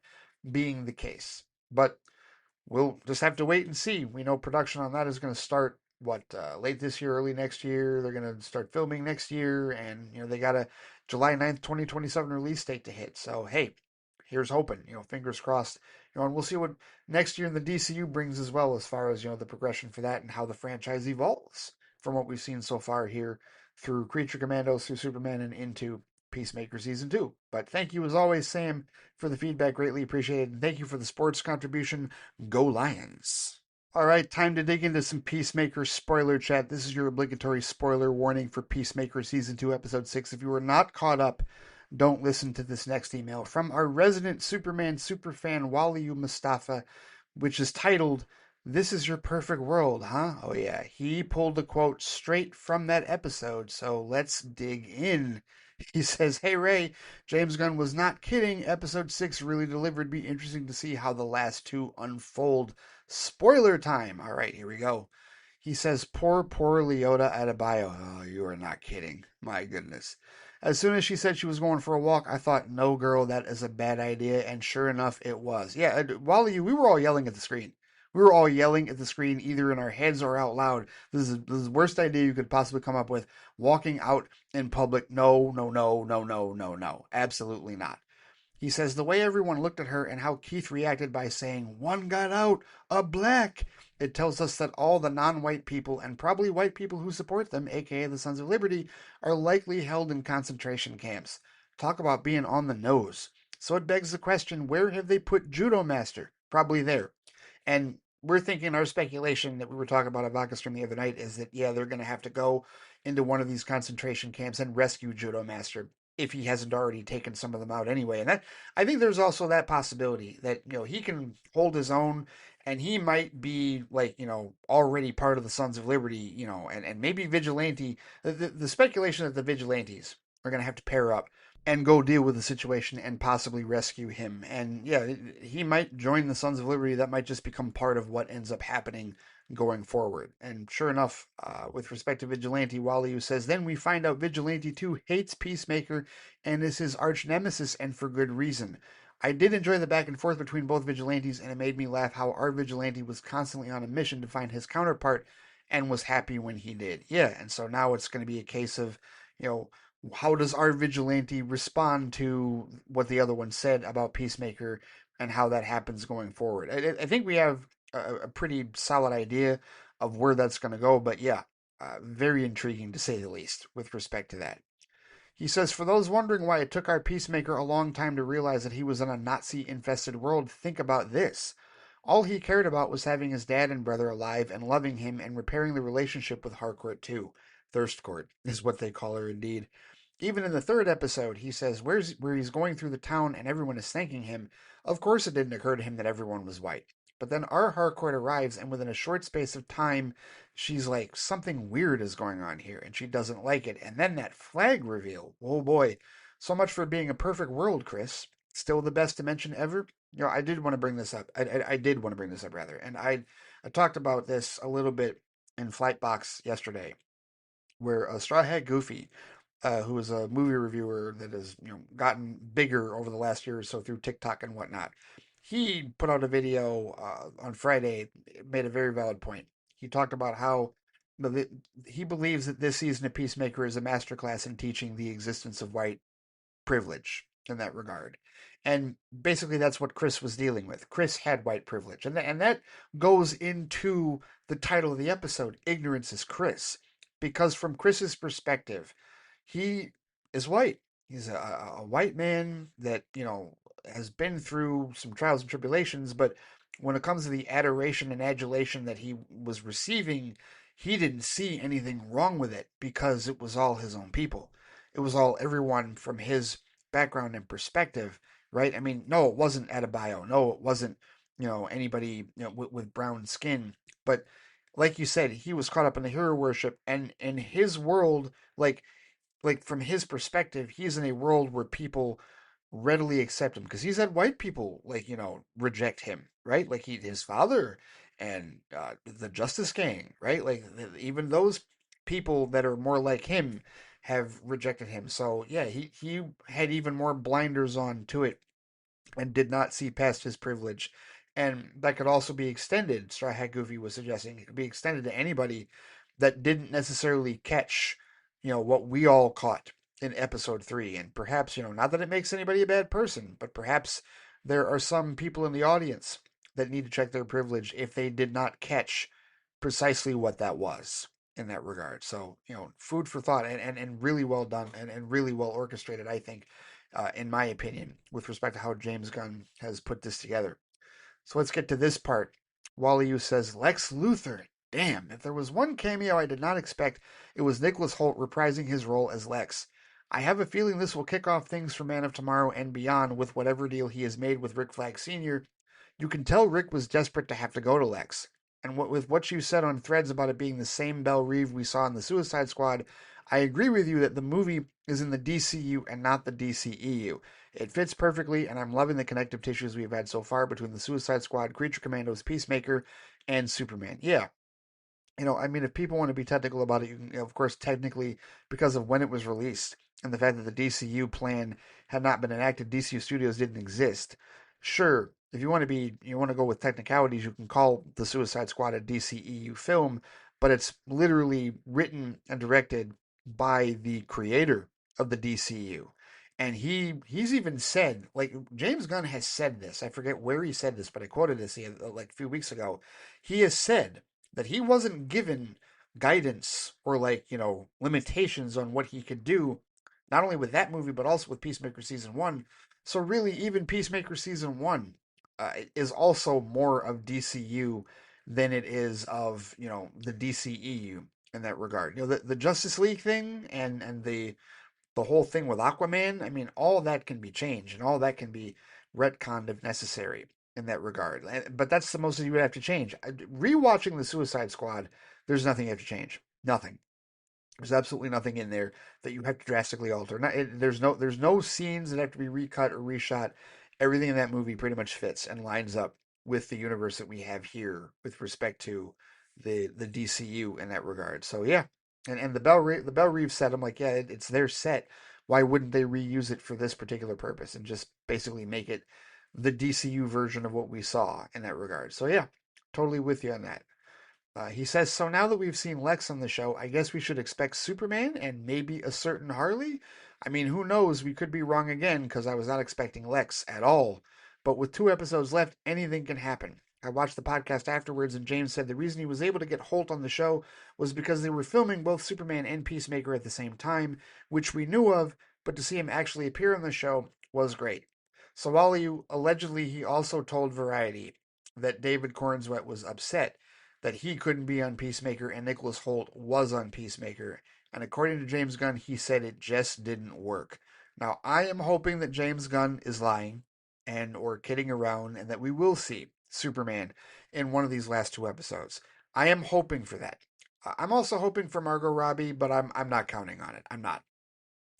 being the case, but we'll just have to wait and see. We know production on that is going to start late this year, early next year. They're going to start filming next year, and they got a July 9th, 2027 release date to hit. So hey, here's hoping. Fingers crossed. And we'll see what next year in the DCU brings as well, as far as the progression for that and how the franchise evolves from what we've seen so far here through Creature Commandos, through Superman, and into Peacemaker season 2. But thank you as always, Sam, for the feedback. Greatly appreciated. And thank you for the sports contribution. Go Lions. All right, time to dig into some Peacemaker spoiler chat. This is your obligatory spoiler warning for Peacemaker Season 2, Episode 6. If you are not caught up, don't listen to this next email from our resident Superman superfan, Waliyu Mustafa, which is titled, "This is Your Perfect World, huh?" Oh, yeah. He pulled a quote straight from that episode, so let's dig in. He says, "Hey, Ray, James Gunn was not kidding. Episode 6 really delivered. Be interesting to see how the last two unfold. Spoiler time." All right, here we go. He says, poor Leota Adebayo. Oh, you are not kidding. My goodness. As soon as she said she was going for a walk, I thought, no, girl, that is a bad idea. And sure enough, it was. Yeah, Wally, we were all yelling at the screen. We were all yelling at the screen, either in our heads or out loud. This is the worst idea you could possibly come up with. Walking out in public. No, no, no, no, no, no, no. Absolutely not. He says the way everyone looked at her and how Keith reacted by saying, "One got out, a black." It tells us that all the non-white people and probably white people who support them, aka the Sons of Liberty, are likely held in concentration camps. Talk about being on the nose. So it begs the question, where have they put Judo Master? Probably there. And we're thinking, our speculation that we were talking about at Vodka Stream the other night is that, yeah, they're going to have to go into one of these concentration camps and rescue Judo Master if he hasn't already taken some of them out anyway. And that, I think there's also that possibility that, he can hold his own and he might be like, already part of the Sons of Liberty, and maybe vigilante. The speculation that the vigilantes are going to have to pair up and go deal with the situation and possibly rescue him. And yeah, he might join the Sons of Liberty. That might just become part of what ends up happening going forward. And sure enough, with respect to Vigilante, Wally says, then we find out Vigilante 2 hates Peacemaker and is his arch nemesis, and for good reason. I did enjoy the back and forth between both vigilantes, and it made me laugh how our vigilante was constantly on a mission to find his counterpart and was happy when he did. Yeah, and so now it's going to be a case of, you know, how does our vigilante respond to what the other one said about Peacemaker and how that happens going forward? I think we have a pretty solid idea of where that's going to go, but yeah, very intriguing to say the least with respect to that. He says, for those wondering why it took our peacemaker a long time to realize that he was in a Nazi infested world, think about this. All he cared about was having his dad and brother alive and loving him and repairing the relationship with Harcourt, too. Thirst Court is what they call her, indeed. Even in the third episode, he says, where he's going through the town and everyone is thanking him, of course it didn't occur to him that everyone was white. But then our Harcourt arrives, and within a short space of time, she's like, something weird is going on here, and she doesn't like it. And then that flag reveal. Oh boy. So much for being a perfect world, Chris. Still the best dimension ever? I did want to bring this up. I did want to bring this up, rather. And I talked about this a little bit in Flightbox yesterday, where Straw Hat Goofy, who is a movie reviewer that has gotten bigger over the last year or so through TikTok and whatnot. He put out a video on Friday, made a very valid point. He talked about how he believes that this season of Peacemaker is a masterclass in teaching the existence of white privilege in that regard. And basically, that's what Chris was dealing with. Chris had white privilege. And that goes into the title of the episode, Ignorance is Chris. Because from Chris's perspective, he is white. He's a white man that, has been through some trials and tribulations, but when it comes to the adoration and adulation that he was receiving, he didn't see anything wrong with it because it was all his own people. It was all everyone from his background and perspective, right? I mean, no, it wasn't Adebayo. No, it wasn't, anybody, with brown skin. But like you said, he was caught up in the hero worship, and in his world, like from his perspective, he's in a world where people readily accept him because he's had white people like reject him, right? Like his father and the Justice Gang, right? Like even those people that are more like him have rejected him. So yeah, he had even more blinders on to it and did not see past his privilege. And that could also be extended, Straw Hat Goofy was suggesting, it could be extended to anybody that didn't necessarily catch, what we all caught in episode 3. And perhaps, not that it makes anybody a bad person, but perhaps there are some people in the audience that need to check their privilege if they did not catch precisely what that was in that regard. So, food for thought, and really well done, and really well orchestrated, I think, in my opinion, with respect to how James Gunn has put this together. So let's get to this part. Wally says, Lex Luthor. Damn, if there was one cameo I did not expect, it was Nicholas Hoult reprising his role as Lex. I have a feeling this will kick off things for Man of Tomorrow and beyond with whatever deal he has made with Rick Flag Sr. You can tell Rick was desperate to have to go to Lex. And with what you said on Threads about it being the same Belle Reeve we saw in the Suicide Squad, I agree with you that the movie is in the DCU and not the DCEU. It fits perfectly, and I'm loving the connective tissues we've had so far between the Suicide Squad, Creature Commandos, Peacemaker, and Superman. Yeah, I mean, if people want to be technical about it, you can, of course, technically, because of when it was released and the fact that the DCU plan had not been enacted, DCU Studios didn't exist. Sure, if you want to go with technicalities, you can call the Suicide Squad a DCEU film, but it's literally written and directed by the creator of the DCU. And he's even said, like James Gunn has said this. I forget where he said this, but I quoted this like a few weeks ago. He has said that he wasn't given guidance or like, limitations on what he could do, not only with that movie, but also with Peacemaker Season 1. So really, even Peacemaker Season 1 is also more of DCU than it is of, the DCEU in that regard. The Justice League thing and the whole thing with Aquaman, I mean, all that can be changed and all that can be retconned if necessary. in that regard. But that's the most that you would have to change. Rewatching the Suicide Squad, there's nothing you have to change. Nothing. There's absolutely nothing in there that you have to drastically alter. There's no scenes that have to be recut or reshot. Everything in that movie pretty much fits and lines up with the universe that we have here with respect to the DCU in that regard. So yeah, and the Bell Reeve set, I'm like, yeah, it's their set. Why wouldn't they reuse it for this particular purpose and just basically make it the DCU version of what we saw in that regard? So yeah, totally with you on that. He says, so now that we've seen Lex on the show, I guess we should expect Superman and maybe a certain Harley? I mean, who knows? We could be wrong again because I was not expecting Lex at all. But with 2 episodes left, anything can happen. I watched the podcast afterwards, and James said the reason he was able to get Holt on the show was because they were filming both Superman and Peacemaker at the same time, which we knew of, but to see him actually appear on the show was great. So while allegedly he also told Variety that David Cornswet was upset that he couldn't be on Peacemaker and Nicholas Holt was on Peacemaker. And according to James Gunn, he said it just didn't work. Now, I am hoping that James Gunn is lying and or kidding around and that we will see Superman in one of these last 2 episodes. I am hoping for that. I'm also hoping for Margot Robbie, but I'm not counting on it. I'm not.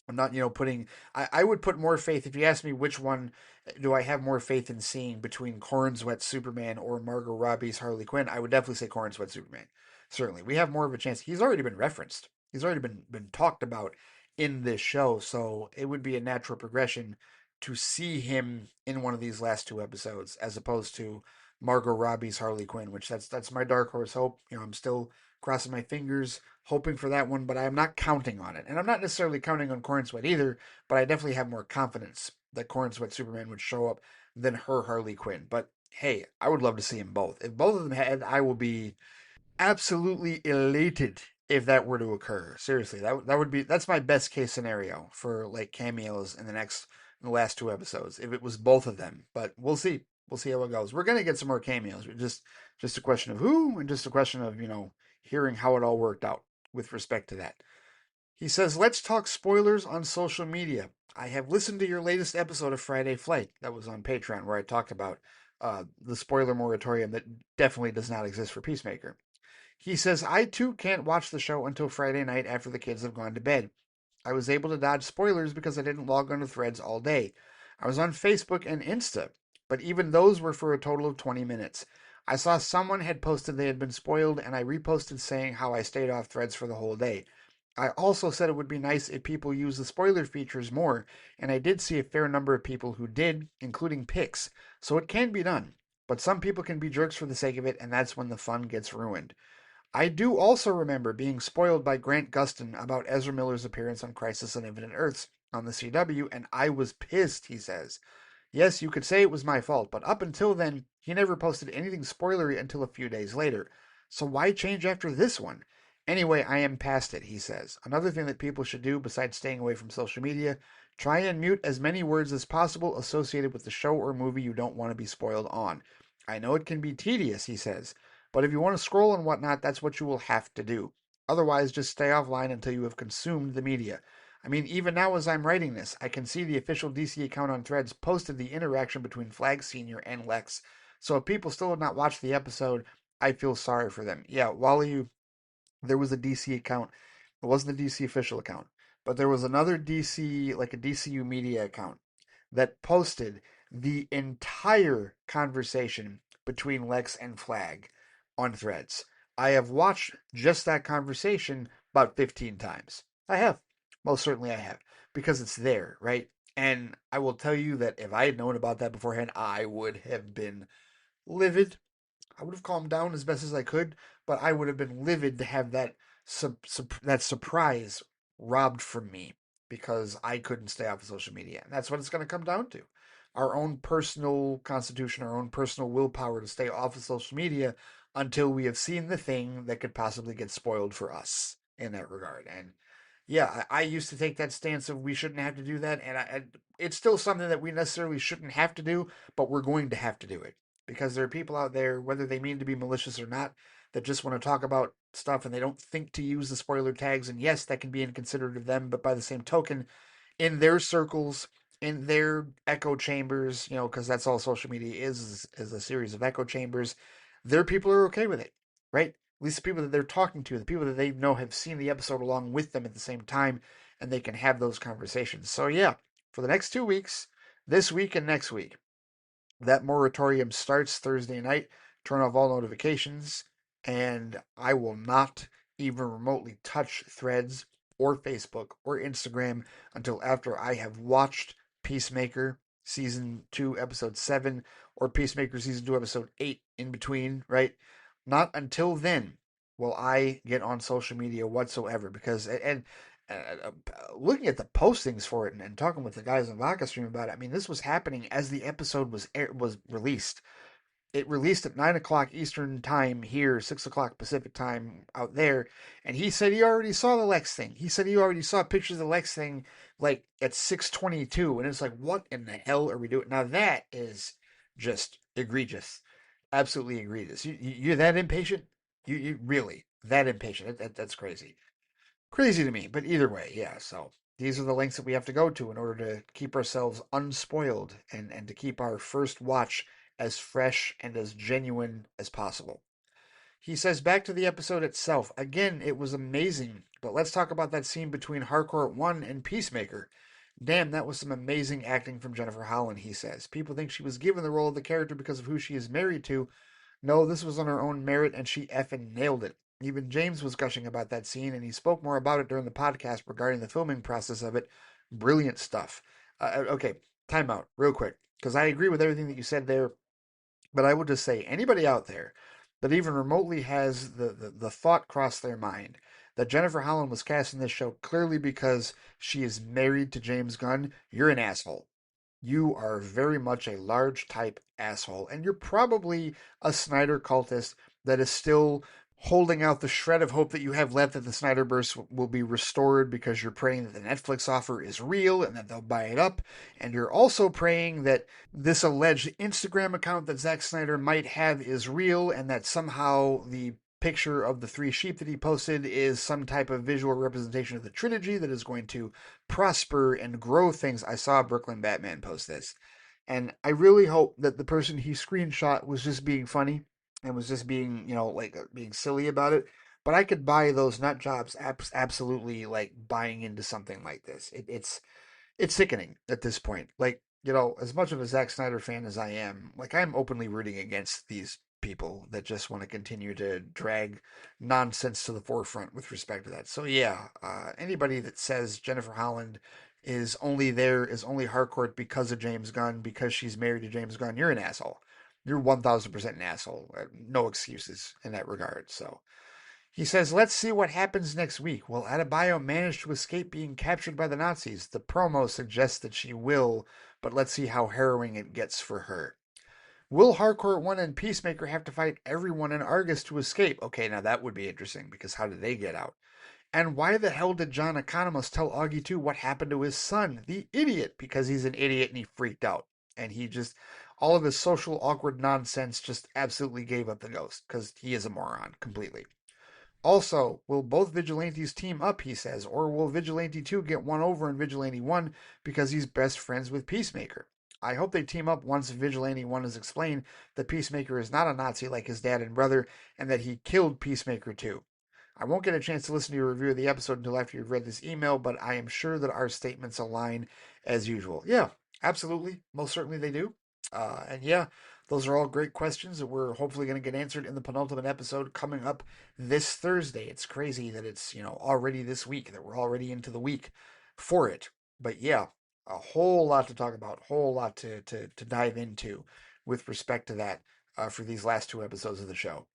I'm not, putting. I would put more faith if you ask me which one do I have more faith in seeing between Cornsweat Superman or Margot Robbie's Harley Quinn. I would definitely say Cornsweat Superman. Certainly, we have more of a chance. He's already been referenced. He's already been talked about in this show, so it would be a natural progression to see him in one of these last 2 episodes, as opposed to Margot Robbie's Harley Quinn, which that's my dark horse hope. I'm still crossing my fingers hoping for that one, but I'm not counting on it. And I'm not necessarily counting on Cornsweat either, but I definitely have more confidence that Cornsweat Superman would show up than her Harley Quinn. But hey, I would love to see them both. If both of them had, I will be absolutely elated if that were to occur. Seriously, that's my best case scenario for like cameos in the last 2 episodes. If it was both of them, but we'll see. We'll see how it goes. We're gonna get some more cameos. Just a question of who, and just a question of hearing how it all worked out with respect to that. He says, let's talk spoilers on social media. I have listened to your latest episode of Friday Flight. That was on Patreon, where I talked about the spoiler moratorium that definitely does not exist for Peacemaker. He says, I too can't watch the show until Friday night after the kids have gone to bed. I was able to dodge spoilers because I didn't log onto threads all day. I was on Facebook and Insta, but even those were for a total of 20 minutes. I saw someone had posted they had been spoiled, and I reposted saying how I stayed off threads for the whole day. I also said it would be nice if people use the spoiler features more, and I did see a fair number of people who did, including pics, so it can be done. But some people can be jerks for the sake of it, and that's when the fun gets ruined. I do also remember being spoiled by Grant Gustin about Ezra Miller's appearance on Crisis on Infinite Earths on the CW, and I was pissed, he says. Yes, you could say it was my fault, but up until then, he never posted anything spoilery until a few days later. So why change after this one? Anyway, I am past it, he says. Another thing that people should do besides staying away from social media, try and mute as many words as possible associated with the show or movie you don't want to be spoiled on. I know it can be tedious, he says, but if you want to scroll and whatnot, that's what you will have to do. Otherwise, just stay offline until you have consumed the media. I mean, even now as I'm writing this, I can see the official DC account on Threads posted the interaction between Flag Sr. and Lex. So if people still have not watched the episode, I feel sorry for them. Yeah, Wally, there was a DC account. It wasn't the DC official account, but there was another DC, like a DCU media account, that posted the entire conversation between Lex and Flag on Threads. I have watched just that conversation about 15 times. I have. Most certainly I have. Because it's there, right? And I will tell you that if I had known about that beforehand, I would have been livid. I would have calmed down as best as I could, but I would have been livid to have that surprise robbed from me because I couldn't stay off of social media. And that's what it's going to come down to. Our own personal constitution, our own personal willpower to stay off of social media until we have seen the thing that could possibly get spoiled for us in that regard. And yeah, I used to take that stance of we shouldn't have to do that, and it's still something that we necessarily shouldn't have to do, but we're going to have to do it because there are people out there, whether they mean to be malicious or not, that just want to talk about stuff and they don't think to use the spoiler tags. And yes, that can be inconsiderate of them, but by the same token, in their circles, in their echo chambers, because that's all social media is a series of echo chambers. Their people are okay with it, right? At least the people that they're talking to, the people that they know have seen the episode along with them at the same time, and they can have those conversations. So yeah, for the next 2 weeks, this week and next week, that moratorium starts Thursday night. Turn off all notifications, and I will not even remotely touch Threads or Facebook or Instagram until after I have watched Peacemaker season 2, episode 7, or Peacemaker season 2, episode 8 in between, right? Not until then will I get on social media whatsoever because, and looking at the postings for it and talking with the guys on Vodka Stream about it, I mean, this was happening as the episode was released. It released at 9 o'clock Eastern time here, 6 o'clock Pacific time out there, and he said he already saw the Lex thing. He said he already saw pictures of the Lex thing like at 6:22, and it's like, what in the hell are we doing now? That is just egregious, absolutely egregious. You're that impatient? You really that impatient? That's crazy. Crazy to me, but either way, yeah. So these are the lengths that we have to go to in order to keep ourselves unspoiled and to keep our first watch as fresh and as genuine as possible. He says back to the episode itself. Again, it was amazing, but let's talk about that scene between Harcourt 1 and Peacemaker. Damn, that was some amazing acting from Jennifer Holland, he says. People think she was given the role of the character because of who she is married to, no, this was on her own merit, and she effing nailed it. Even James was gushing about that scene, and he spoke more about it during the podcast regarding the filming process of it. Brilliant stuff. Okay, time out, real quick, because I agree with everything that you said there, but I would just say anybody out there that even remotely has the thought cross their mind that Jennifer Holland was cast in this show clearly because she is married to James Gunn, you're an asshole. You are very much a large type asshole, and you're probably a Snyder cultist that is still holding out the shred of hope that you have left that the Snyderverse will be restored because you're praying that the Netflix offer is real and that they'll buy it up. And you're also praying that this alleged Instagram account that Zack Snyder might have is real and that somehow the picture of the three sheep that he posted is some type of visual representation of the trilogy that is going to prosper and grow things. I saw Brooklyn Batman post this. And I really hope that the person he screenshot was just being funny and was just being, like being silly about it. But I could buy those nut jobs absolutely like buying into something like this. It's sickening at this point. Like, as much of a Zack Snyder fan as I am, like I'm openly rooting against these people that just want to continue to drag nonsense to the forefront with respect to that. So yeah, anybody that says Jennifer Holland is only Harcourt because of James Gunn, because she's married to James Gunn, you're an asshole. You're 1000% an asshole. No excuses in that regard. So he says, let's see what happens next week. Will Adebayo manage to escape being captured by the Nazis? The promo suggests that she will, but let's see how harrowing it gets for her. Will Harcourt 1 and Peacemaker have to fight everyone in Argus to escape? Okay, now that would be interesting, because how did they get out? And why the hell did John Economos tell Augie 2 what happened to his son? The idiot, because he's an idiot and he freaked out. And he just, all of his social awkward nonsense just absolutely gave up the ghost, because he is a moron completely. Also, will both Vigilantes team up, he says, or will Vigilante 2 get one over in Vigilante 1 because he's best friends with Peacemaker? I hope they team up once Vigilante 1 is explained that Peacemaker is not a Nazi like his dad and brother and that he killed Peacemaker too. I won't get a chance to listen to your review of the episode until after you've read this email, but I am sure that our statements align as usual. Yeah, absolutely. Most certainly they do. And yeah, those are all great questions that we're hopefully going to get answered in the penultimate episode coming up this Thursday. It's crazy that it's, already this week, that we're already into the week for it. But yeah, a whole lot to talk about, whole lot to dive into with respect to that for these last two episodes of the show.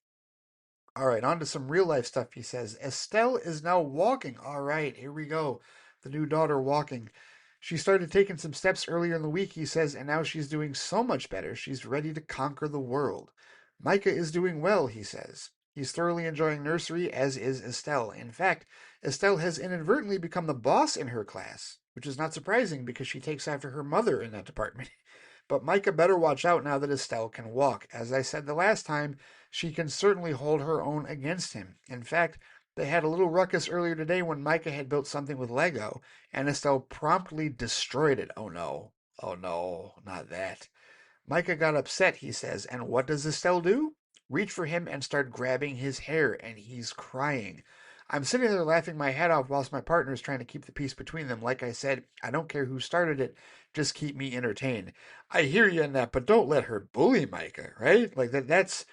All right, on to some real life stuff, he says. Estelle is now walking. All right, here we go. The new daughter walking. She started taking some steps earlier in the week, he says, and now she's doing so much better. She's ready to conquer the world. Micah is doing well, he says. He's thoroughly enjoying nursery, as is Estelle. In fact, Estelle has inadvertently become the boss in her class, which is not surprising because she takes after her mother in that department. But Micah better watch out now that Estelle can walk. As I said the last time, she can certainly hold her own against him. In fact, they had a little ruckus earlier today when Micah had built something with Lego, and Estelle promptly destroyed it. Oh no. Oh no, not that. Micah got upset, he says, and what does Estelle do? Reach for him and start grabbing his hair, and he's crying. I'm sitting there laughing my head off whilst my partner is trying to keep the peace between them. Like I said, I don't care who started it, just keep me entertained. I hear you in that, but don't let her bully Micah, right? Like that's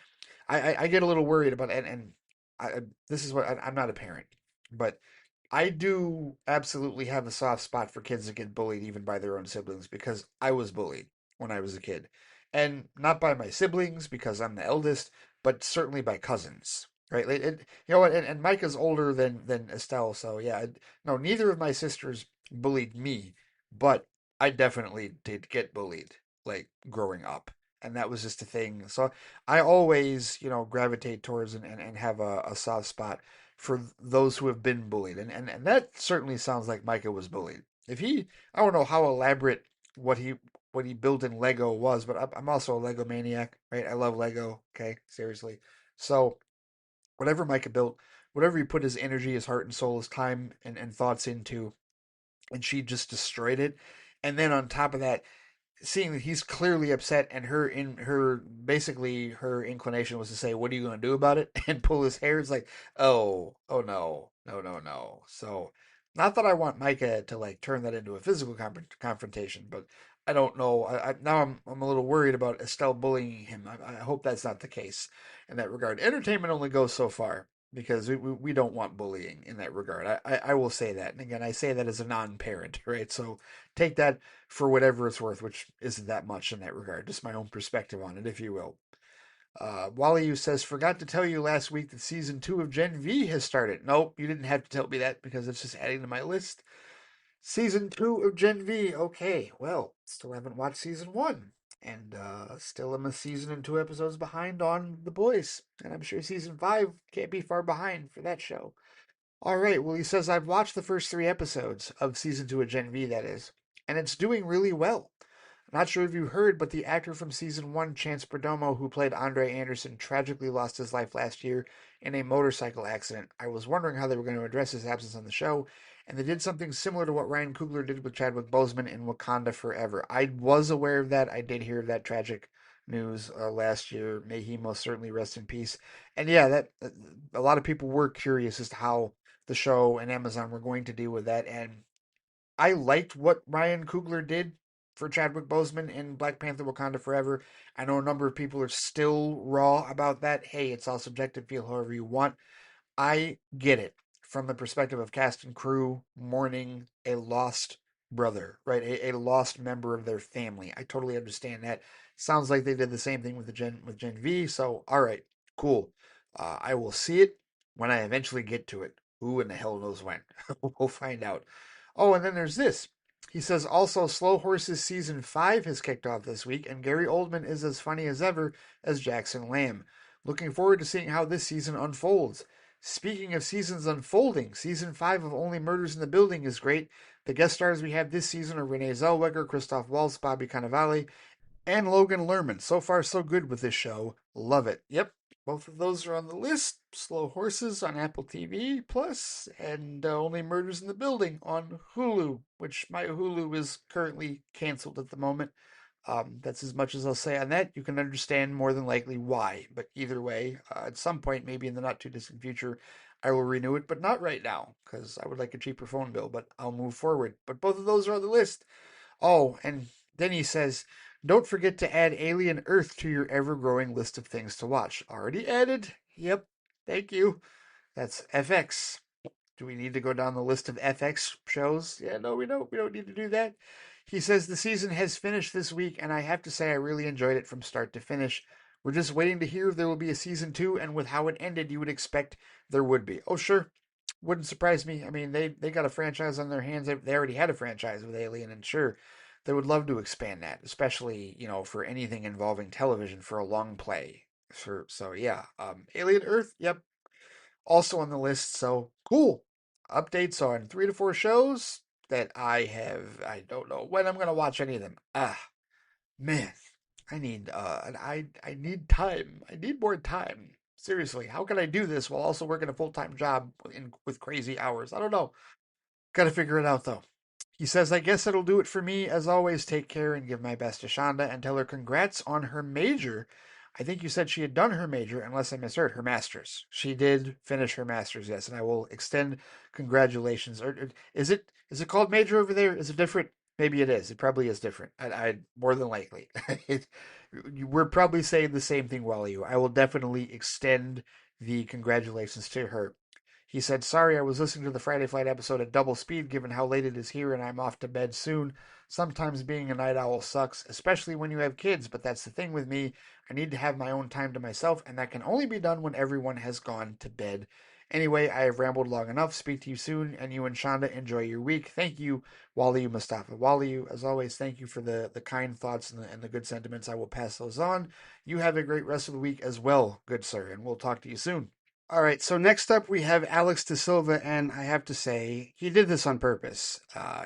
I get a little worried about and this is what I'm not a parent, but I do absolutely have a soft spot for kids that get bullied even by their own siblings because I was bullied when I was a kid. And not by my siblings because I'm the eldest, but certainly by cousins. Right? You know what? And Micah's older than Estelle, so yeah. No, neither of my sisters bullied me, but I definitely did get bullied, like growing up, and that was just a thing. So I always, gravitate towards and have a soft spot for those who have been bullied. And that certainly sounds like Micah was bullied. If he, I don't know how elaborate what he what he built in Lego was, but I'm also a Lego maniac, right? I love Lego. Okay, seriously. So whatever Micah built, whatever he put his energy, his heart and soul, his time and thoughts into, and she just destroyed it. And then on top of that, seeing that he's clearly upset and her basically her inclination was to say, what are you going to do about it, and pull his hair. It's like, oh no, no, no, no. So not that I want Micah to like turn that into a physical confrontation, but I don't know. Now I'm a little worried about Estelle bullying him. I hope that's not the case in that regard. Entertainment only goes so far because we don't want bullying in that regard. I will say that. And again, I say that as a non-parent, right? So take that for whatever it's worth, which isn't that much in that regard. Just my own perspective on it, if you will. Wally says, forgot to tell you last week that season 2 of Gen V has started. Nope, you didn't have to tell me that because it's just adding to my list. Season 2 of Gen V. Okay, well, still haven't watched season 1. And still am a season and 2 episodes behind on The Boys. And I'm sure season 5 can't be far behind for that show. All right. Well, he says, I've watched the first 3 episodes of season 2 of Gen V, that is, and it's doing really well. Not sure if you heard, but the actor from season 1, Chance Perdomo, who played Andre Anderson, tragically lost his life last year in a motorcycle accident. I was wondering how they were going to address his absence on the show, and they did something similar to what Ryan Coogler did with Chadwick Boseman in Wakanda Forever. I was aware of that. I did hear of that tragic news last year. May he most certainly rest in peace. And yeah, that a lot of people were curious as to how the show and Amazon were going to deal with that. And I liked what Ryan Coogler did for Chadwick Boseman in Black Panther Wakanda Forever. I know a number of people are still raw about that. Hey, it's all subjective, feel however you want. I get it from the perspective of cast and crew mourning a lost brother, right? A lost member of their family. I totally understand that. Sounds like they did the same thing with Gen V. So, all right, cool. I will see it when I eventually get to it. Who in the hell knows when? We'll find out. Oh, and then there's this. He says also Slow Horses season 5 has kicked off this week, and Gary Oldman is as funny as ever as Jackson Lamb. Looking forward to seeing how this season unfolds. Speaking of seasons unfolding, season 5 of Only Murders in the Building is great. The guest stars we have this season are Renee Zellweger, Christoph Waltz, Bobby Cannavale, and Logan Lerman. So far, so good with this show. Love it. Yep, both of those are on the list. Slow Horses on Apple TV Plus, and Only Murders in the Building on Hulu, which my Hulu is currently canceled at the moment. That's as much as I'll say on that. You can understand more than likely why, but either way, at some point, maybe in the not too distant future, I will renew it, but not right now because I would like a cheaper phone bill. But I'll move forward. But both of those are on the list. Oh, and then he says, don't forget to add Alien Earth to your ever growing list of things to watch. Already added. Yep. Thank you. That's FX. Do we need to go down the list of FX shows? Yeah, no, we don't. We don't need to do that. He says the season has finished this week, and I have to say I really enjoyed it from start to finish. We're just waiting to hear if there will be a season 2, and with how it ended, you would expect there would be. Oh, sure. Wouldn't surprise me. I mean, they got a franchise on their hands. They already had a franchise with Alien, and sure, they would love to expand that, especially, for anything involving television for a long play. So yeah, Alien Earth, yep, also on the list. So cool. Updates on 3 to 4 shows that I have. I don't know when I'm gonna watch any of them. Man, I need time. I need more time. Seriously, how can I do this while also working a full-time job with crazy hours? I don't know. Got to figure it out though. He says, I guess that'll do it for me. As always, take care and give my best to Shonda and tell her congrats on her major. I think you said she had done her major, unless I misheard, her master's. She did finish her master's, yes, and I will extend congratulations. Or is it called major over there? Is it different? Maybe it is. It probably is different. I more than likely. We're probably saying the same thing, while you. I will definitely extend the congratulations to her. He said, Sorry, I was listening to the Friday Flight episode at double speed given how late it is here and I'm off to bed soon. Sometimes being a night owl sucks, especially when you have kids, but that's the thing with me. I need to have my own time to myself, and that can only be done when everyone has gone to bed. Anyway, I have rambled long enough. Speak to you soon, and you and Shonda enjoy your week. Thank you, Wally Mustafa. Wally, as always, thank you for the kind thoughts and the good sentiments. I will pass those on. You have a great rest of the week as well, good sir, and we'll talk to you soon. All right, so next up we have Alex De Silva, and I have to say, he did this on purpose.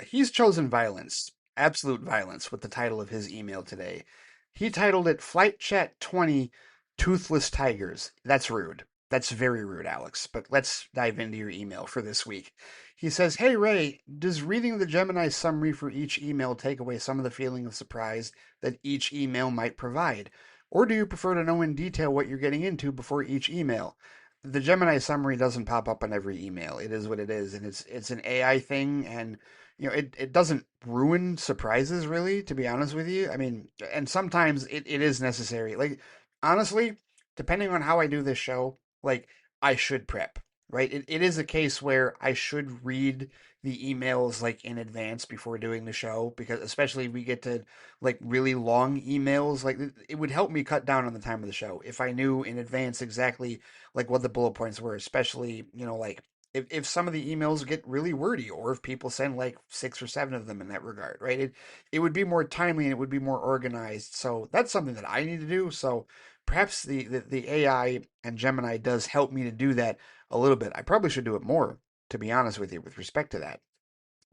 He's chosen violence, absolute violence, with the title of his email today. He titled it Flight Chat 20 Toothless Tigers. That's rude. That's very rude, Alex. But let's dive into your email for this week. He says, Hey, Ray, does reading the Gemini summary for each email take away some of the feeling of surprise that each email might provide? Or do you prefer to know in detail what you're getting into before each email? The Gemini summary doesn't pop up on every email. It is what it is, and it's an AI thing, and it doesn't ruin surprises really, to be honest with you. I mean, and sometimes it is necessary. Like honestly, depending on how I do this show, like I should prep, right? It is a case where I should read the emails like in advance before doing the show because especially if we get to like really long emails, like it would help me cut down on the time of the show if I knew in advance exactly like what the bullet points were, especially, like if some of the emails get really wordy or if people send like six or seven of them in that regard, right? It would be more timely and it would be more organized. So that's something that I need to do. So perhaps the AI and Gemini does help me to do that a little bit. I probably should do it more, to be honest with you, with respect to that.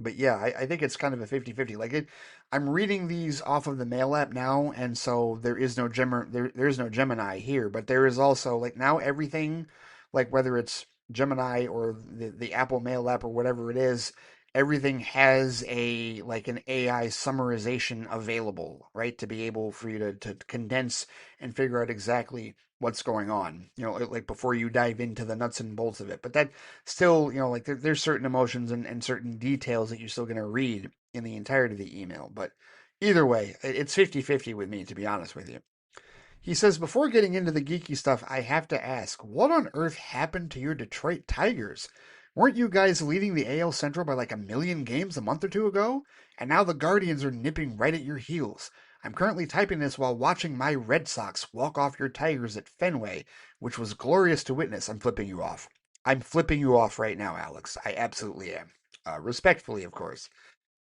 But yeah, I think it's kind of a 50-50. Like I'm reading these off of the mail app now, and so there's no Gemini here, but there is also like now everything, like whether it's Gemini or the Apple Mail app or whatever it is, everything has a like an AI summarization available, right? To be able for you to condense and figure out exactly what's going on, like before you dive into the nuts and bolts of it. But that still, like there's certain emotions and certain details that you're still going to read in the entirety of the email. But either way, it's 50-50 with me, to be honest with you. He says, before getting into the geeky stuff, I have to ask, what on earth happened to your Detroit Tigers? Weren't you guys leading the AL Central by like a million games a month or two ago? And now the Guardians are nipping right at your heels. I'm currently typing this while watching my Red Sox walk off your Tigers at Fenway, which was glorious to witness. I'm flipping you off. I'm flipping you off right now, Alex. I absolutely am. Respectfully, of course.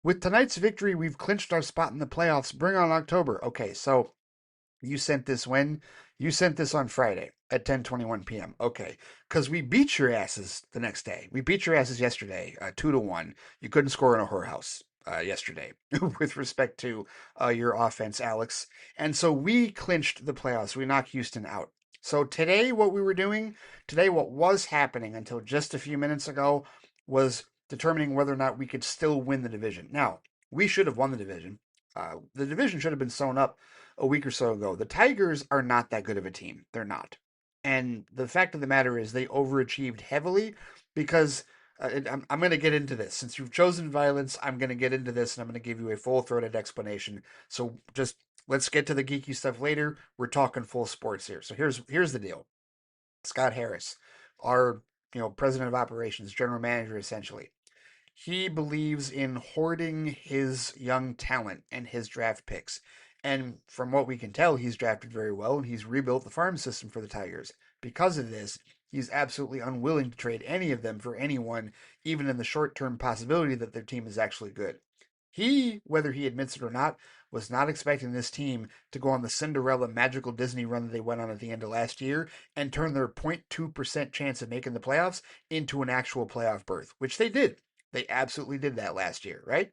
With tonight's victory, we've clinched our spot in the playoffs. Bring on October. Okay, so you sent this when? You sent this on Friday at 10:21 p.m. Okay, because we beat your asses the next day. We beat your asses yesterday, 2-1. You couldn't score in a whorehouse yesterday with respect to your offense, Alex. And so we clinched the playoffs. We knocked Houston out. So today, what was happening until just a few minutes ago was determining whether or not we could still win the division. Now, we should have won the division. The division should have been sewn up a week or so ago. The Tigers are not that good of a team. They're not. And the fact of the matter is, they overachieved heavily because I'm going to get into this. Since you've chosen violence, I'm going to get into this and I'm going to give you a full throated explanation. So just let's get to the geeky stuff later. We're talking full sports here. So here's the deal. Scott Harris, our president of operations, general manager, essentially. He believes in hoarding his young talent and his draft picks. And from what we can tell, he's drafted very well and he's rebuilt the farm system for the Tigers. Because of this, he's absolutely unwilling to trade any of them for anyone, even in the short term possibility that their team is actually good. He, whether he admits it or not, was not expecting this team to go on the Cinderella magical Disney run that they went on at the end of last year and turn their 0.2% chance of making the playoffs into an actual playoff berth, which they did. They absolutely did that last year, right?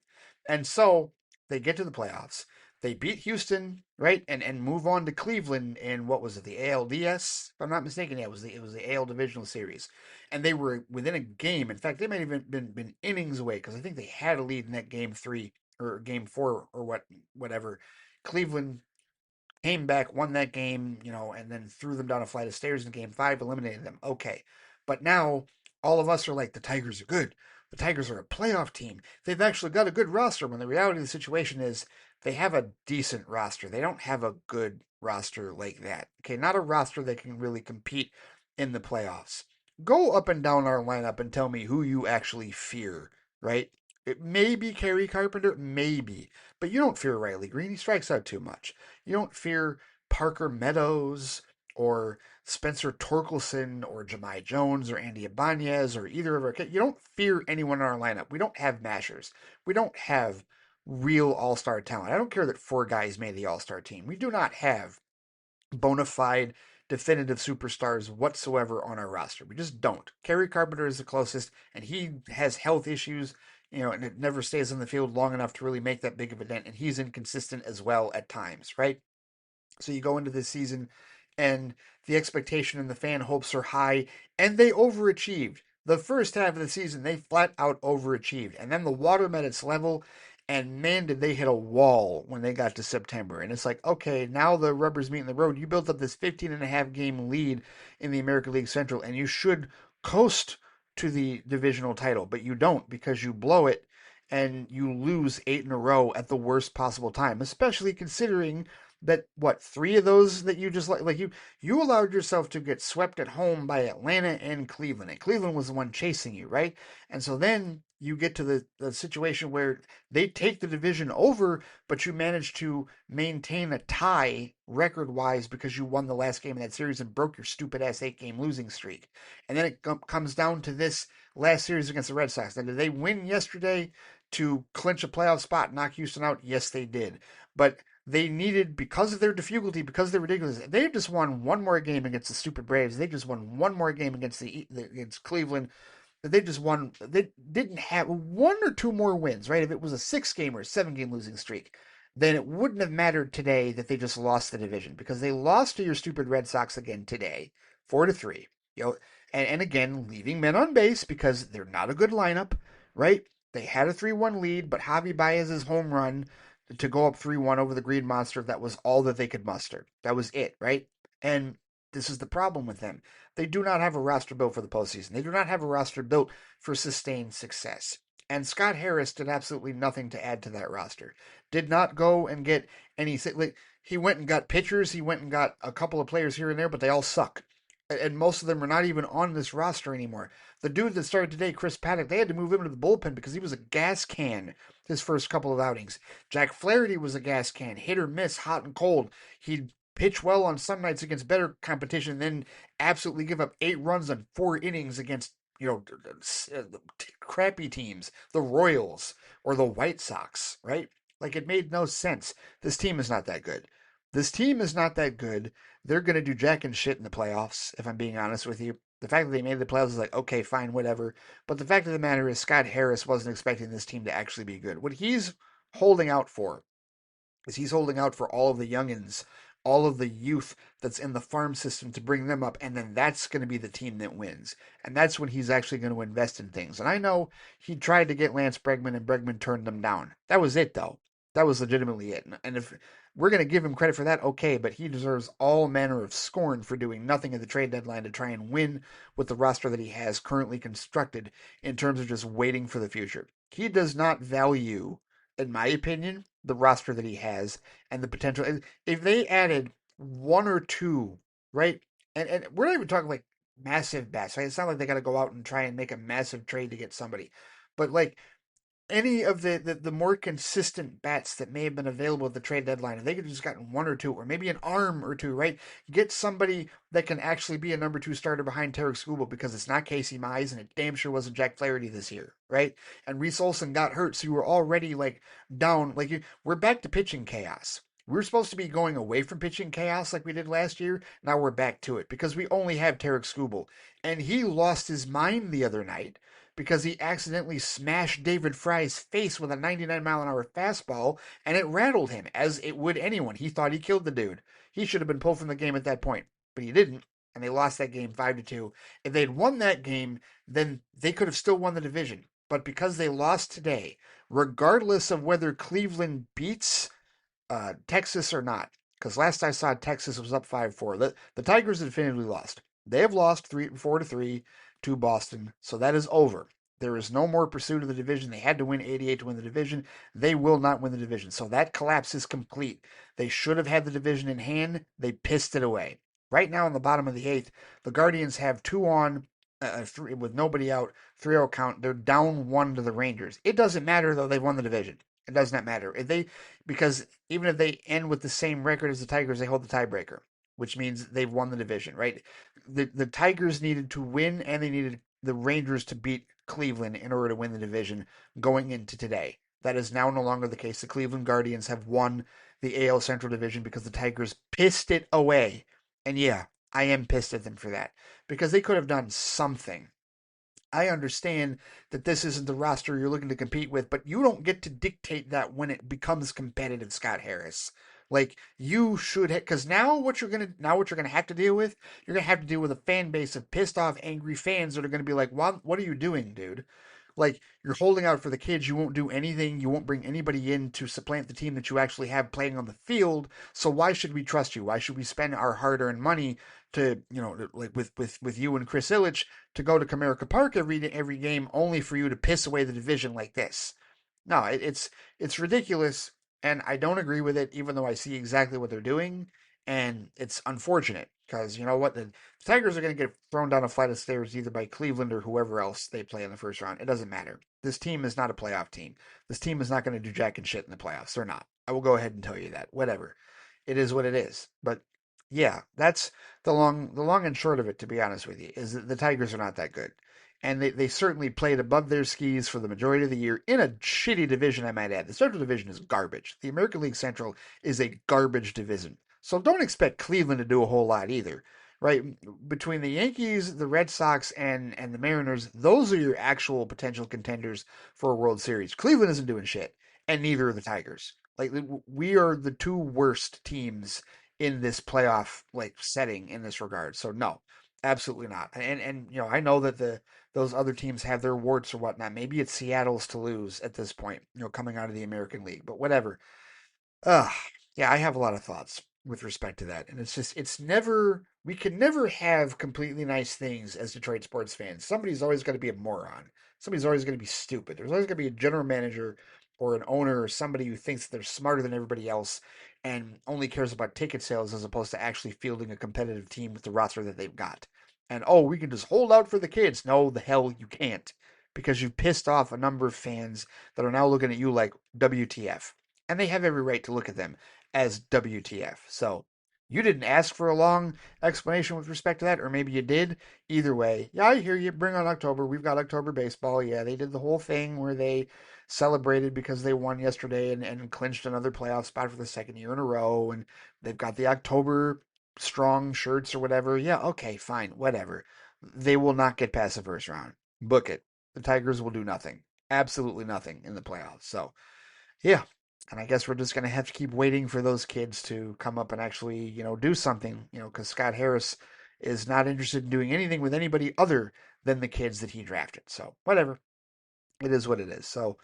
And so they get to the playoffs. They beat Houston, right, and move on to Cleveland in what was it, the ALDS? If I'm not mistaken, yeah, it was the AL Divisional Series, and they were within a game. In fact, they might have even been innings away because I think they had a lead in that game 3 or game 4 or whatever. Cleveland came back, won that game, and then threw them down a flight of stairs in game 5, eliminated them. Okay. But now all of us are like, the Tigers are good. The Tigers are a playoff team. They've actually got a good roster when the reality of the situation is they have a decent roster. They don't have a good roster like that. Okay, not a roster that can really compete in the playoffs. Go up and down our lineup and tell me who you actually fear, right? It may be Kerry Carpenter, maybe, but you don't fear Riley Green. He strikes out too much. You don't fear Parker Meadows or Spencer Torkelson or Jahmai Jones or Andy Ibanez or either of our kids. You don't fear anyone in our lineup. We don't have mashers. We don't have real all-star talent. I don't care that 4 guys made the all-star team. We do not have bona fide definitive superstars whatsoever on our roster. We just don't. Kerry Carpenter is the closest, and he has health issues, and it never stays on the field long enough to really make that big of a dent, and he's inconsistent as well at times, right? So you go into this season and the expectation and the fan hopes are high, and they overachieved. The first half of the season, they flat out overachieved. And then the water met its level, and man, did they hit a wall when they got to September. And it's like, okay, now the rubber's meeting the road. You built up this 15 and a half game lead in the American League Central, and you should coast to the divisional title, but you don't because you blow it and you lose 8 in a row at the worst possible time, especially considering that what 3 of those that you just like you allowed yourself to get swept at home by Atlanta and Cleveland was the one chasing you, right? And so then you get to the situation where they take the division over, but you manage to maintain a tie record wise because you won the last game of that series and broke your stupid ass 8 game losing streak. And then it comes down to this last series against the Red Sox. Now, did they win yesterday to clinch a playoff spot, knock Houston out? Yes, they did. But they needed, because of their difficulty, because they're ridiculous. They just won one more game against the stupid Braves. They just won one more game against Cleveland. They just won. They didn't have 1 or 2 more wins, right? If it was a 6 game or a 7 game losing streak, then it wouldn't have mattered today that they just lost the division because they lost to your stupid Red Sox again today, 4-3. And again, leaving men on base because they're not a good lineup, right? They had a 3-1 lead, but Javi Baez's home run to go up 3-1 over the Green Monster, that was all that they could muster. That was it, right? And this is the problem with them. They do not have a roster built for the postseason. They do not have a roster built for sustained success. And Scott Harris did absolutely nothing to add to that roster. Did not go and get any. Like, he went and got pitchers. He went and got a couple of players here and there, but they all suck. And most of them are not even on this roster anymore. The dude that started today, Chris Paddock, they had to move him to the bullpen because he was a gas can his first couple of outings. Jack Flaherty was a gas can, hit or miss, hot and cold. He'd pitch well on some nights against better competition, then absolutely give up 8 runs on 4 innings against crappy teams, the Royals or the White Sox, right? Like, it made no sense. This team is not that good. This team is not that good. They're going to do jack and shit in the playoffs, if I'm being honest with you. The fact that they made the playoffs is like, okay, fine, whatever. But the fact of the matter is, Scott Harris wasn't expecting this team to actually be good. What he's holding out for is he's holding out for all of the youngins, all of the youth that's in the farm system to bring them up, and then that's going to be the team that wins. And that's when he's actually going to invest in things. And I know he tried to get Lance Bregman, and Bregman turned them down. That was it, though. That was legitimately it. And if we're going to give him credit for that, okay, but he deserves all manner of scorn for doing nothing at the trade deadline to try and win with the roster that he has currently constructed in terms of just waiting for the future. He does not value, in my opinion, the roster that he has and the potential. If they added 1 or 2, right? And we're not even talking like massive bats, right? It's not like they got to go out and try and make a massive trade to get somebody. But like any of the more consistent bats that may have been available at the trade deadline, if they could have just gotten 1 or 2, or maybe an arm or two, right? Get somebody that can actually be a number 2 starter behind Tarek Skubal, because it's not Casey Mize and it damn sure wasn't Jack Flaherty this year, right? And Reese Olson got hurt, so you were already like down. We're back to pitching chaos. We were supposed to be going away from pitching chaos like we did last year. Now we're back to it because we only have Tarek Skubal, and he lost his mind the other night because he accidentally smashed David Fry's face with a 99-mile-an-hour fastball, and it rattled him, as it would anyone. He thought he killed the dude. He should have been pulled from the game at that point, but he didn't, and they lost that game 5-2. If they'd won that game, then they could have still won the division. But because they lost today, regardless of whether Cleveland beats Texas or not, because last I saw Texas was up 5-4. The Tigers definitively lost. They have lost 4-3 to Boston, so that is over. There is no more pursuit of the division. They had to win 88 to win the division. They will not win the division. So that collapse is complete. They should have had the division in hand. They pissed it away. Right now in the bottom of the eighth, the Guardians have two on, three, with nobody out, 3-0 count. They're down one to the Rangers. It doesn't matter, though. They've won the division. It does not matter. Because even if they end with the same record as the Tigers, they hold the tiebreaker, which means they've won the division, right? The Tigers needed to win, and they needed the Rangers to beat Cleveland in order to win the division going into today. That is now no longer the case. The Cleveland Guardians have won the AL Central Division because the Tigers pissed it away. And yeah, I am pissed at them for that because they could have done something. I understand that this isn't the roster you're looking to compete with, but you don't get to dictate that when it becomes competitive, Scott Harris. Like you should, because now what you're gonna have to deal with, you're gonna have to deal with a fan base of pissed off, angry fans that are gonna be like, "What are you doing, dude? Like you're holding out for the kids. You won't do anything. You won't bring anybody in to supplant the team that you actually have playing on the field. So why should we trust you? Why should we spend our hard-earned money to, like with you and Chris Ilitch to go to Comerica Park every game only for you to piss away the division like this? No, it's ridiculous, and I don't agree with it, even though I see exactly what they're doing, and it's unfortunate because you know what, the Tigers are going to get thrown down a flight of stairs either by Cleveland or whoever else they play in the first round. It doesn't matter. This team is not a playoff team. This team is not going to do jack and shit in the playoffs. They're not. I will go ahead and tell you that. Whatever. It is what it is. But yeah, that's the long and short of it, to be honest with you, is that the Tigers are not that good. And they certainly played above their skis for the majority of the year in a shitty division, I might add. The Central Division is garbage. The American League Central is a garbage division. So don't expect Cleveland to do a whole lot either, right? Between the Yankees, the Red Sox, and the Mariners, those are your actual potential contenders for a World Series. Cleveland isn't doing shit, and neither are the Tigers. Like we are the two worst teams in this playoff like setting in this regard. So no, absolutely not. And I know that those other teams have their warts or whatnot. Maybe it's Seattle's to lose at this point, coming out of the American League, but whatever. Uh, yeah, I have a lot of thoughts with respect to that. And we can never have completely nice things as Detroit sports fans. Somebody's always going to be a moron. Somebody's always going to be stupid. There's always going to be a general manager or an owner or somebody who thinks they're smarter than everybody else and only cares about ticket sales as opposed to actually fielding a competitive team with the roster that they've got. And oh, we can just hold out for the kids. No, the hell you can't. Because you've pissed off a number of fans that are now looking at you like WTF, and they have every right to look at them as WTF. So you didn't ask for a long explanation with respect to that, or maybe you did. Either way, yeah, I hear you. Bring on October. We've got October baseball. Yeah, they did the whole thing where they celebrated because they won yesterday and clinched another playoff spot for the second year in a row. And they've got the October strong shirts or whatever. Yeah, okay, fine, whatever. They will not get past the first round. Book it. The Tigers will do nothing. Absolutely nothing in the playoffs. So yeah. And I guess we're just going to have to keep waiting for those kids to come up and actually, do something, because Scott Harris is not interested in doing anything with anybody other than the kids that he drafted. So, whatever. It is what it is. So,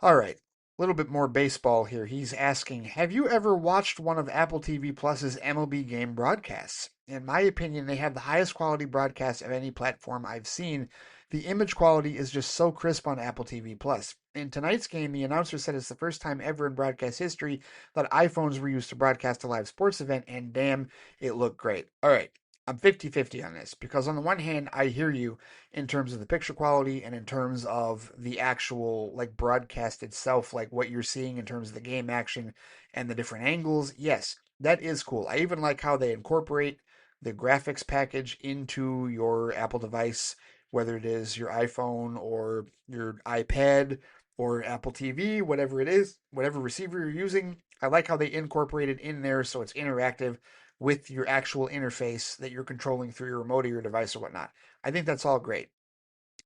all right. A little bit more baseball here. He's asking, have you ever watched one of Apple TV Plus's MLB game broadcasts? In my opinion, they have the highest quality broadcast of any platform I've seen. The image quality is just so crisp on Apple TV Plus. In tonight's game, the announcer said it's the first time ever in broadcast history that iPhones were used to broadcast a live sports event, and damn, it looked great. All right. I'm 50-50 on this because on the one hand, I hear you in terms of the picture quality and in terms of the actual like broadcast itself, like what you're seeing in terms of the game action and the different angles. Yes, that is cool. I even like how they incorporate the graphics package into your Apple device, whether it is your iPhone or your iPad or Apple TV, whatever it is, whatever receiver you're using. I like how they incorporate it in there so it's interactive with your actual interface that you're controlling through your remote or your device or whatnot. I think that's all great.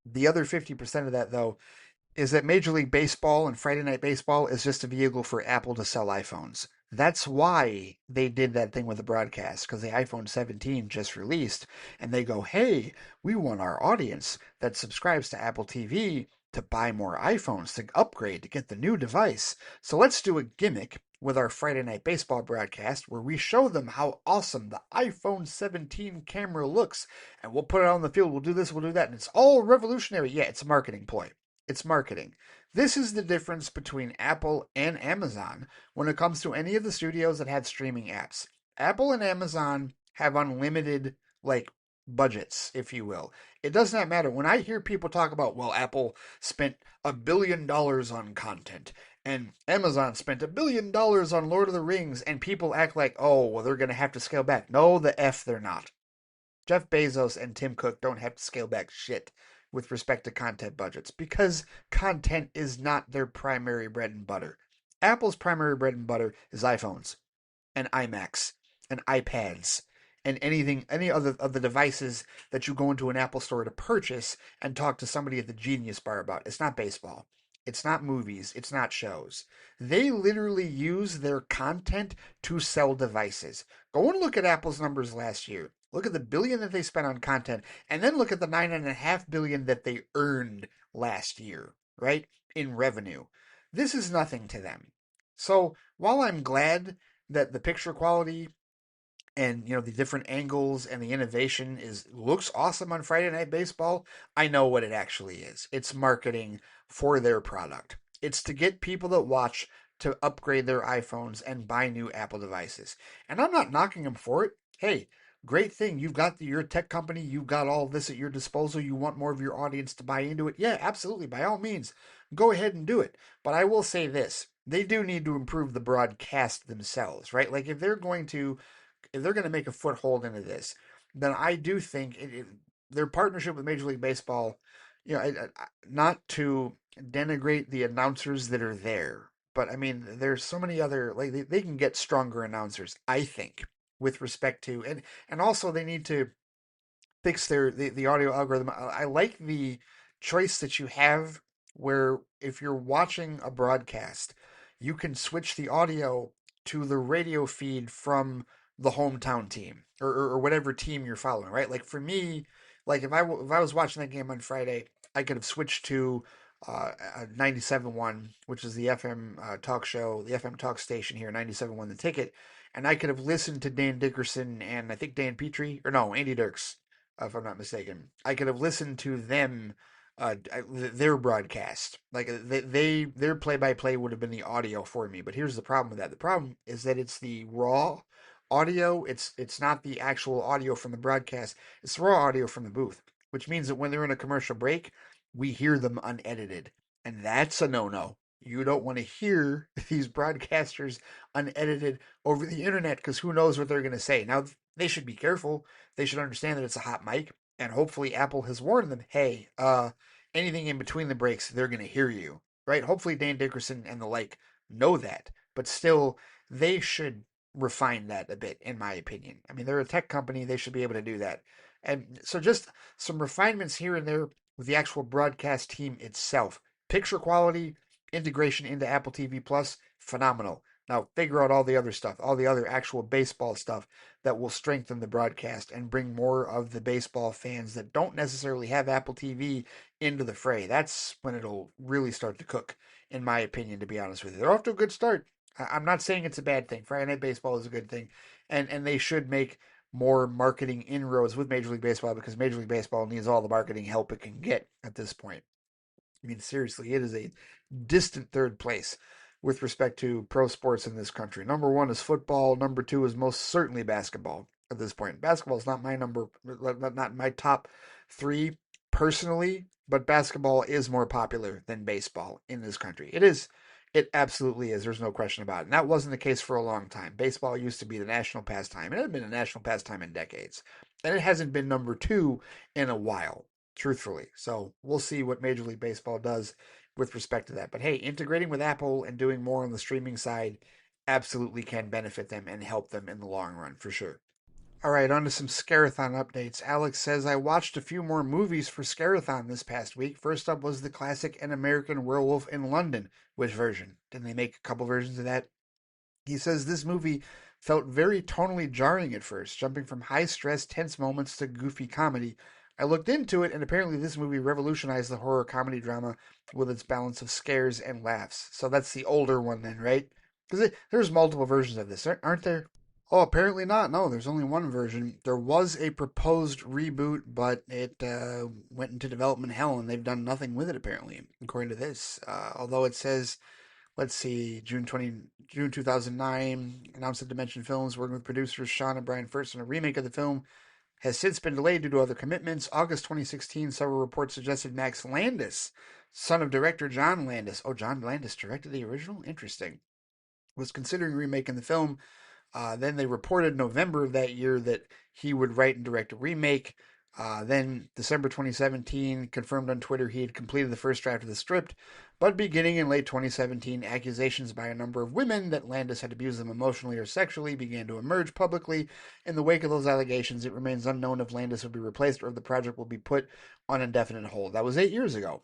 The other 50% of that, though, is that Major League Baseball and Friday Night Baseball is just a vehicle for Apple to sell iPhones. That's why they did that thing with the broadcast, because the iPhone 17 just released, and they go, hey, we want our audience that subscribes to Apple TV to buy more iPhones, to upgrade, to get the new device. So let's do a gimmick with our Friday Night Baseball broadcast where we show them how awesome the iPhone 17 camera looks, and we'll put it on the field. We'll do this, we'll do that. And it's all revolutionary. Yeah, it's a marketing ploy. It's marketing. This is the difference between Apple and Amazon when it comes to any of the studios that had streaming apps. Apple and Amazon have unlimited, like, budgets, if you will. It does not matter. When I hear people talk about, well, Apple spent $1 billion on content and Amazon spent $1 billion on Lord of the Rings, and people act like, oh, well, they're going to have to scale back. No, the F they're not. Jeff Bezos and Tim Cook don't have to scale back shit with respect to content budgets because content is not their primary bread and butter. Apple's primary bread and butter is iPhones and iMacs and iPads and any other of the devices that you go into an Apple store to purchase and talk to somebody at the Genius Bar about. It's not baseball. It's not movies. It's not shows. They literally use their content to sell devices. Go and look at Apple's numbers last year. Look at the billion that they spent on content, and then look at the 9.5 billion that they earned last year, right? In revenue. This is nothing to them. So while I'm glad that the picture quality and the different angles and the innovation is looks awesome on Friday Night Baseball, I know what it actually is. It's marketing for their product. It's to get people that watch to upgrade their iPhones and buy new Apple devices. And I'm not knocking them for it. Hey, great thing. You're a tech company, you've got all this at your disposal. You want more of your audience to buy into it. Yeah, absolutely. By all means, go ahead and do it. But I will say this. They do need to improve the broadcast themselves, right? Like if they're going to make a foothold into this, then I do think their partnership with Major League Baseball, not to denigrate the announcers that are there, but I mean, there's so many other like they can get stronger announcers, I think, with respect to and also they need to fix the audio algorithm. I like the choice that you have where if you're watching a broadcast, you can switch the audio to the radio feed from the hometown team or whatever team you're following, right? Like for me, like if I was watching that game on Friday, I could have switched to 97.1, which is the FM talk show, the FM talk station here, 97.1 The Ticket, and I could have listened to Dan Dickerson and I think Dan Petrie, or no, Andy Dirks, if I'm not mistaken. I could have listened to them, their broadcast. Like their play by play would have been the audio for me. But here's the problem with that. The problem is that it's the raw audio. It's not the actual audio from the broadcast. It's the raw audio from the booth, which means that when they're in a commercial break, we hear them unedited, and that's a no-no. You don't want to hear these broadcasters unedited over the internet because who knows what they're going to say. Now, they should be careful. They should understand that it's a hot mic, and hopefully Apple has warned them, hey, anything in between the breaks, they're going to hear you, right? Hopefully Dan Dickerson and the like know that, but still, they should refine that a bit, in my opinion. I mean, they're a tech company. They should be able to do that. And so just some refinements here and there with the actual broadcast team itself. Picture quality, integration into Apple TV Plus, phenomenal. Now figure out all the other stuff, all the other actual baseball stuff that will strengthen the broadcast and bring more of the baseball fans that don't necessarily have Apple TV into the fray. That's when it'll really start to cook, in my opinion, to be honest with you. They're off to a good start. I'm not saying it's a bad thing. Friday Night Baseball is a good thing. And they should make more marketing inroads with Major League Baseball because Major League Baseball needs all the marketing help it can get at this point. I mean, seriously, it is a distant third place with respect to pro sports in this country. Number one is football. Number two is most certainly basketball at this point. Basketball is not my not my top three personally, but basketball is more popular than baseball in this country. It is. It absolutely is. There's no question about it. And that wasn't the case for a long time. Baseball used to be the national pastime. It had been a national pastime in decades. And it hasn't been number two in a while, truthfully. So we'll see what Major League Baseball does with respect to that. But hey, integrating with Apple and doing more on the streaming side absolutely can benefit them and help them in the long run for sure. All right, on to some Scarathon updates. Alex says, I watched a few more movies for Scarathon this past week. First up was the classic An American Werewolf in London. Which version? Didn't they make a couple versions of that? He says this movie felt very tonally jarring at first, jumping from high stress, tense moments to goofy comedy. I looked into it, and apparently this movie revolutionized the horror comedy drama with its balance of scares and laughs. So that's the older one, then, right? Because there's multiple versions of this, aren't there? Oh, apparently not. No, there's only one version. There was a proposed reboot, but it went into development hell, and they've done nothing with it apparently, according to this. Although it says, let's see, June 2009, announced that Dimension Films, working with producers Sean and Brian First on a remake of the film, has since been delayed due to other commitments. August 2016, several reports suggested Max Landis, son of director John Landis. Oh, John Landis directed the original? Interesting. Was considering remaking the film. Then they reported November of that year that he would write and direct a remake. Then December 2017 confirmed on Twitter he had completed the first draft of the script, but beginning in late 2017, accusations by a number of women that Landis had abused them emotionally or sexually began to emerge publicly. In the wake of those allegations, it remains unknown if Landis will be replaced or if the project will be put on indefinite hold. That was 8 years ago.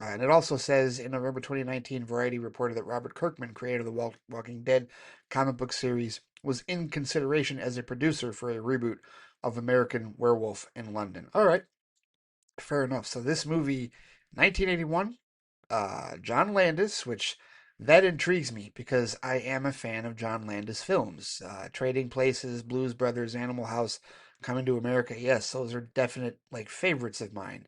And it also says in November 2019, Variety reported that Robert Kirkman, creator of the Walking Dead comic book series, was in consideration as a producer for a reboot of American Werewolf in London. All right, fair enough. So this movie, 1981, John Landis, which that intrigues me because I am a fan of John Landis films. Trading Places, Blues Brothers, Animal House, Coming to America. Yes, those are definite like favorites of mine.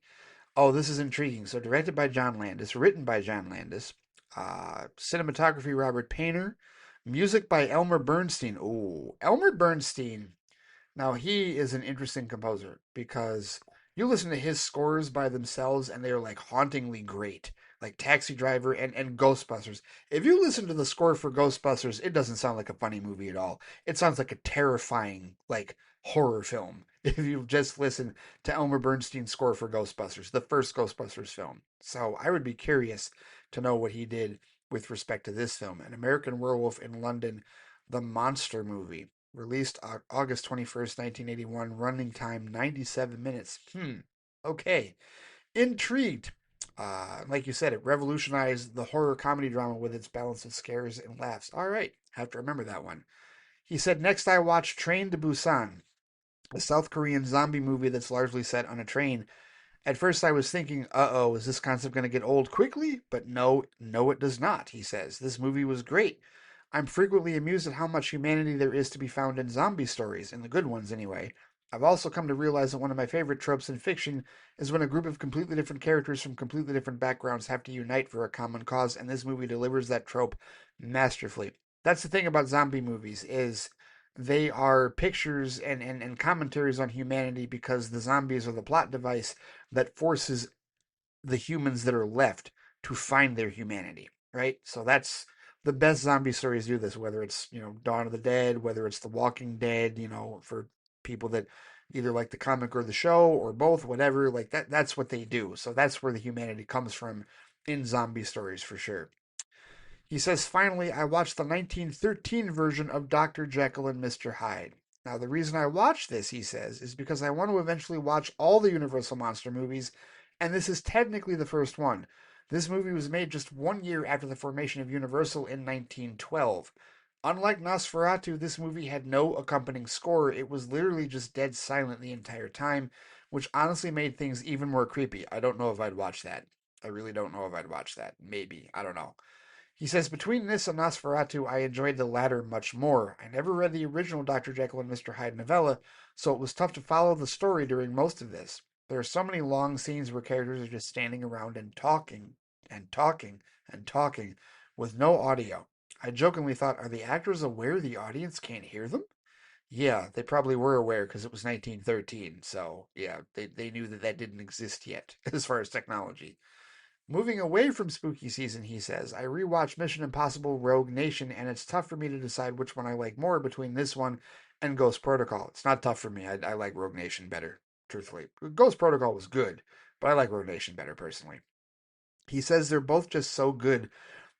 Oh, this is intriguing. So, directed by John Landis, written by John Landis, cinematography Robert Painter, music by Elmer Bernstein. Oh, Elmer Bernstein. Now, he is an interesting composer because you listen to his scores by themselves and they are like hauntingly great, like Taxi Driver and Ghostbusters. If you listen to the score for Ghostbusters, it doesn't sound like a funny movie at all. It sounds like a terrifying, like horror film. If you just listen to Elmer Bernstein's score for Ghostbusters, the first Ghostbusters film. So I would be curious to know what he did with respect to this film, An American Werewolf in London, the monster movie. Released August 21st, 1981. Running time 97 minutes. Okay. Intrigued. Like you said, it revolutionized the horror comedy drama with its balance of scares and laughs. All right. Have to remember that one. He said, next I watched Train to Busan, a South Korean zombie movie that's largely set on a train. At first, I was thinking, uh-oh, is this concept going to get old quickly? But no, no, it does not, he says. This movie was great. I'm frequently amused at how much humanity there is to be found in zombie stories, in the good ones anyway. I've also come to realize that one of my favorite tropes in fiction is when a group of completely different characters from completely different backgrounds have to unite for a common cause, and this movie delivers that trope masterfully. That's the thing about zombie movies is they are pictures and commentaries on humanity because the zombies are the plot device that forces the humans that are left to find their humanity, right? So that's the best zombie stories do this, whether it's, Dawn of the Dead, whether it's The Walking Dead, for people that either like the comic or the show or both, whatever, like that's what they do. So that's where the humanity comes from in zombie stories for sure. He says, finally, I watched the 1913 version of Dr. Jekyll and Mr. Hyde. Now, the reason I watched this, he says, is because I want to eventually watch all the Universal Monster movies, and this is technically the first one. This movie was made just 1 year after the formation of Universal in 1912. Unlike Nosferatu, this movie had no accompanying score. It was literally just dead silent the entire time, which honestly made things even more creepy. I don't know if I'd watch that. I really don't know if I'd watch that. Maybe. I don't know. He says, between this and Nosferatu, I enjoyed the latter much more. I never read the original Dr. Jekyll and Mr. Hyde novella, so it was tough to follow the story during most of this. There are so many long scenes where characters are just standing around and talking and talking and talking with no audio. I jokingly thought, are the actors aware the audience can't hear them? Yeah, they probably were aware because it was 1913, so yeah, they knew that that didn't exist yet as far as technology. Moving away from spooky season, he says, I rewatched Mission Impossible Rogue Nation, and it's tough for me to decide which one I like more between this one and Ghost Protocol. It's not tough for me. I like Rogue Nation better, truthfully. Ghost Protocol was good, but I like Rogue Nation better personally. He says they're both just so good.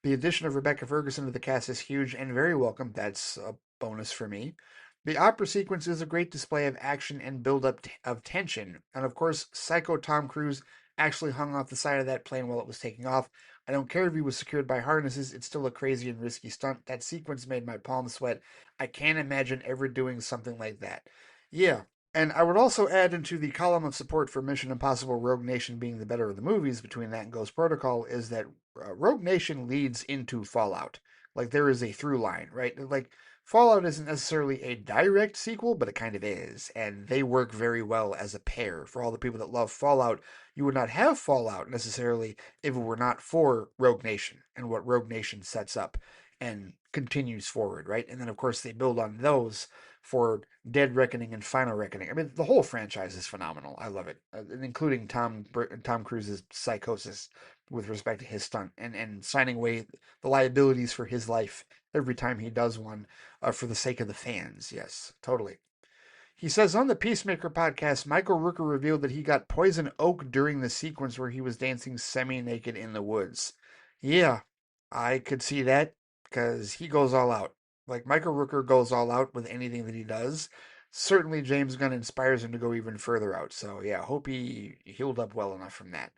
The addition of Rebecca Ferguson to the cast is huge and very welcome. That's a bonus for me. The opera sequence is a great display of action and build-up of tension. And of course, Psycho Tom Cruise actually hung off the side of that plane while it was taking off. I don't care if he was secured by harnesses, it's still a crazy and risky stunt. That sequence made my palms sweat. I can't imagine ever doing something like that. Yeah. And I would also add into the column of support for Mission Impossible Rogue Nation being the better of the movies between that and Ghost Protocol is that Rogue Nation leads into Fallout. Like there is a through line, right? Like Fallout isn't necessarily a direct sequel, but it kind of is, and they work very well as a pair. For all the people that love Fallout, you would not have Fallout necessarily if it were not for Rogue Nation and what Rogue Nation sets up and continues forward, right? And then, of course, they build on those for Dead Reckoning and Final Reckoning. I mean, the whole franchise is phenomenal. I love it, including Tom Cruise's psychosis with respect to his stunt and signing away the liabilities for his life every time he does one for the sake of the fans. Yes, totally. He says on the Peacemaker podcast, Michael Rooker revealed that he got poison oak during the sequence where he was dancing semi naked in the woods. Yeah, I could see that because he goes all out. Like Michael Rooker goes all out with anything that he does. Certainly, James Gunn inspires him to go even further out. So, yeah, hope he healed up well enough from that.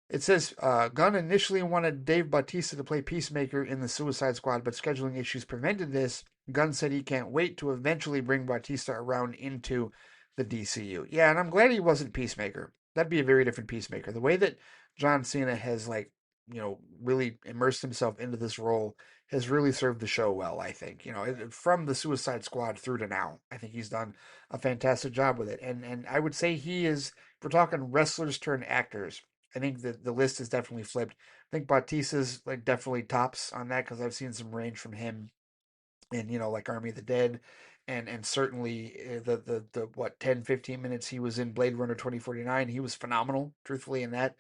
It says Gunn initially wanted Dave Bautista to play Peacemaker in the Suicide Squad, but scheduling issues prevented this. Gunn said he can't wait to eventually bring Bautista around into the DCU. Yeah, and I'm glad he wasn't Peacemaker. That'd be a very different Peacemaker. The way that John Cena has really immersed himself into this role has really served the show well, I think. From the Suicide Squad through to now, I think he's done a fantastic job with it. And I would say he is, if we're talking wrestlers turned actors, I think that the list is definitely flipped. I think Bautista's like definitely tops on that because I've seen some range from him in like Army of the Dead, and certainly the what 10-15 minutes he was in Blade Runner 2049, he was phenomenal. Truthfully, in that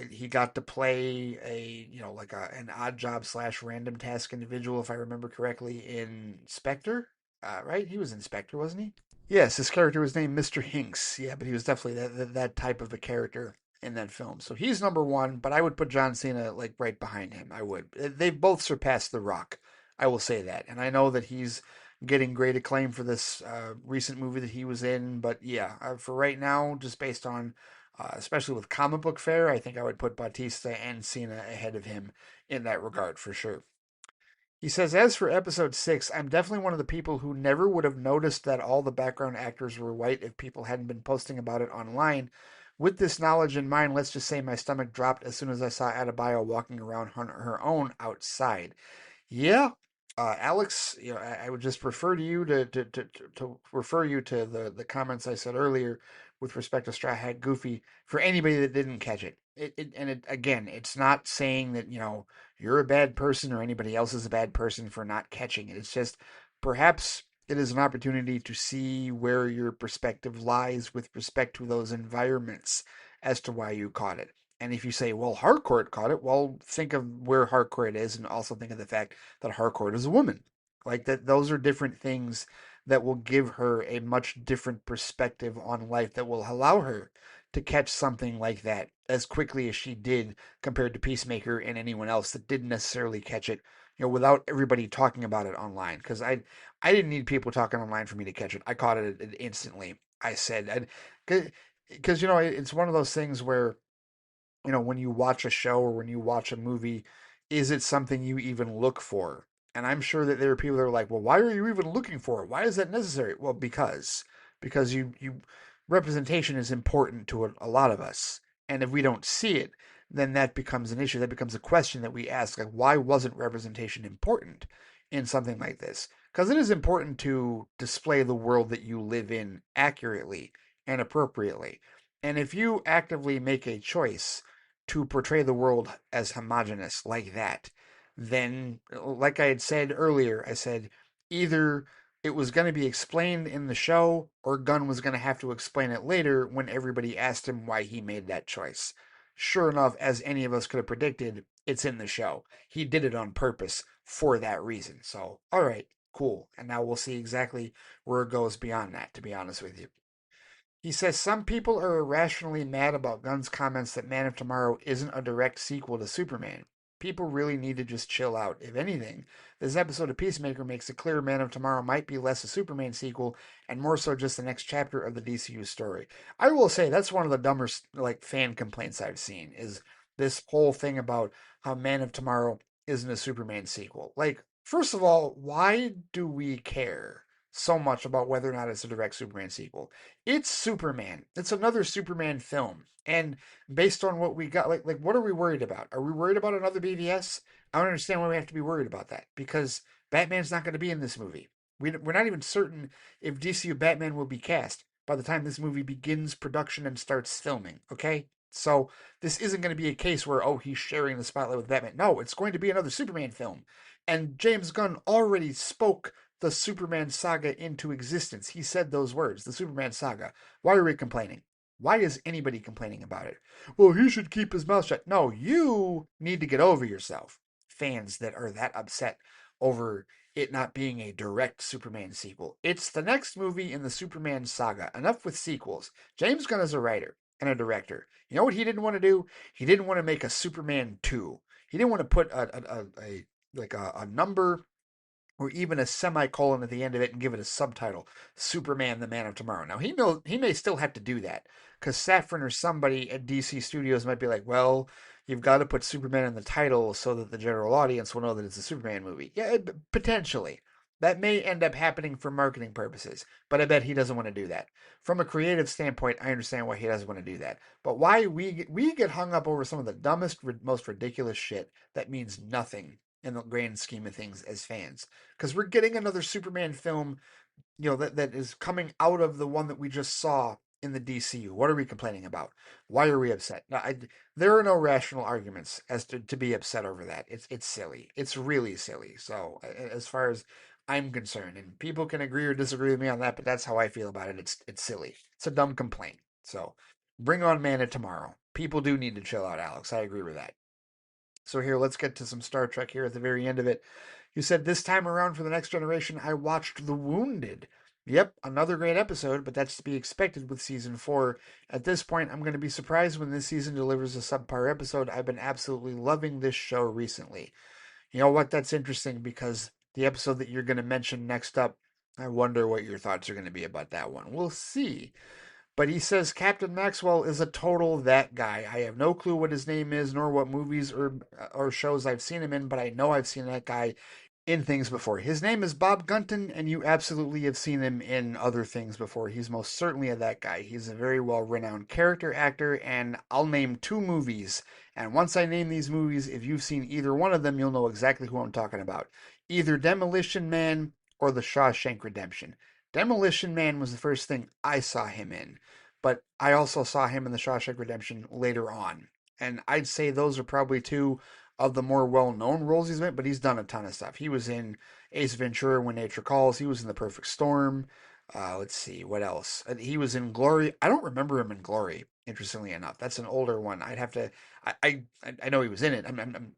he got to play a like an odd job slash random task individual if I remember correctly in Spectre. Right, he was in Spectre, wasn't he? Yes, his character was named Mr. Hinks. Yeah, but he was definitely that type of a character in that film. So he's number one, but I would put John Cena like right behind him. I would. They've both surpassed The Rock. I will say that. And I know that he's getting great acclaim for this recent movie that he was in. But yeah, for right now, just based on, especially with comic book fare, I think I would put Bautista and Cena ahead of him in that regard for sure. He says, as for episode 6, I'm definitely one of the people who never would have noticed that all the background actors were white if people hadn't been posting about it online. With this knowledge in mind, let's just say my stomach dropped as soon as I saw Adebayo walking around on her own outside. Yeah, Alex, I would just refer to you to refer you to the comments I said earlier with respect to Straw Hat Goofy for anybody that didn't catch it. Again, it's not saying that you're a bad person or anybody else is a bad person for not catching it. It's just perhaps it is an opportunity to see where your perspective lies with respect to those environments as to why you caught it. And if you say, well, Harcourt caught it, well, think of where Harcourt is and also think of the fact that Harcourt is a woman. Like that, those are different things that will give her a much different perspective on life that will allow her to catch something like that as quickly as she did compared to Peacemaker and anyone else that didn't necessarily catch it, without everybody talking about it online. Because I didn't need people talking online for me to catch it. I caught it instantly. I said, because it's one of those things where when you watch a show or when you watch a movie, is it something you even look for? And I'm sure that there are people that are like, well, why are you even looking for it? Why is that necessary? Well, because you representation is important to a lot of us. And if we don't see it, then that becomes an issue. That becomes a question that we ask, like, why wasn't representation important in something like this? Because it is important to display the world that you live in accurately and appropriately. And if you actively make a choice to portray the world as homogenous like that, then, like I had said earlier, I said either it was going to be explained in the show or Gunn was going to have to explain it later when everybody asked him why he made that choice. Sure enough, as any of us could have predicted, it's in the show. He did it on purpose for that reason. So, all right, cool. And now we'll see exactly where it goes beyond that, to be honest with you. He says some people are irrationally mad about Gunn's comments that Man of Tomorrow isn't a direct sequel to Superman. People really need to just chill out. If anything, this episode of Peacemaker makes it clear Man of Tomorrow might be less a Superman sequel and more so just the next chapter of the DCU story. I will say that's one of the dumbest like fan complaints I've seen is this whole thing about how Man of Tomorrow isn't a Superman sequel. Like, first of all, why do we care so much about whether or not it's a direct Superman sequel? It's Superman. It's another Superman film. And based on what we got, like what are we worried about? Are we worried about another BVS? I don't understand why we have to be worried about that because Batman's not going to be in this movie. We're not even certain if DCU Batman will be cast by the time this movie begins production and starts filming. Okay, so this isn't going to be a case where oh he's sharing the spotlight with Batman. No, it's going to be another Superman film, and James Gunn already spoke the Superman saga into existence. He said those words, the Superman saga. Why are we complaining? Why is anybody complaining about it? Well, he should keep his mouth shut. No, you need to get over yourself. Fans that are that upset over it not being a direct Superman sequel. It's the next movie in the Superman saga. Enough with sequels. James Gunn is a writer and a director. You know what he didn't want to do? He didn't want to make a Superman 2. He didn't want to put a number or even a semicolon at the end of it and give it a subtitle, Superman the Man of Tomorrow. Now he may still have to do that because Safran or somebody at DC Studios might be like, well, you've got to put Superman in the title so that the general audience will know that it's a Superman movie. Yeah, potentially. That may end up happening for marketing purposes, but I bet he doesn't want to do that. From a creative standpoint, I understand why he doesn't want to do that. But why we get hung up over some of the dumbest, most ridiculous shit that means nothing in the grand scheme of things as fans because we're getting another Superman film, that is coming out of the one that we just saw in the DCU. What are we complaining about? Why are we upset? No, there are no rational arguments as to be upset over that. It's silly. It's really silly. So as far as I'm concerned, and people can agree or disagree with me on that, but that's how I feel about it. It's silly. It's a dumb complaint. So bring on Man of Tomorrow. People do need to chill out, Alex. I agree with that. So here, let's get to some Star Trek here at the very end of it. You said this time around for the next generation, I watched The Wounded. Yep, another great episode, but that's to be expected with season 4. At this point, I'm going to be surprised when this season delivers a subpar episode. I've been absolutely loving this show recently. You know what? That's interesting because the episode that you're going to mention next up, I wonder what your thoughts are going to be about that one. We'll see. But he says Captain Maxwell is a total that guy. I have no clue what his name is, nor what movies or shows I've seen him in, but I know I've seen that guy in things before. His name is Bob Gunton, and you absolutely have seen him in other things before. He's most certainly a that guy. He's a very well renowned character actor, and I'll name 2 movies. And once I name these movies, if you've seen either one of them, you'll know exactly who I'm talking about. Either Demolition Man or The Shawshank Redemption. Demolition Man was the first thing I saw him in, but I also saw him in The Shawshank Redemption later on. And I'd say those are probably 2 of the more well-known roles he's in, but he's done a ton of stuff. He was in Ace Ventura: When Nature Calls. He was in The Perfect Storm. Let's see what else. He was in Glory. I don't remember him in Glory. Interestingly enough, that's an older one. I'd have to. I know he was in it.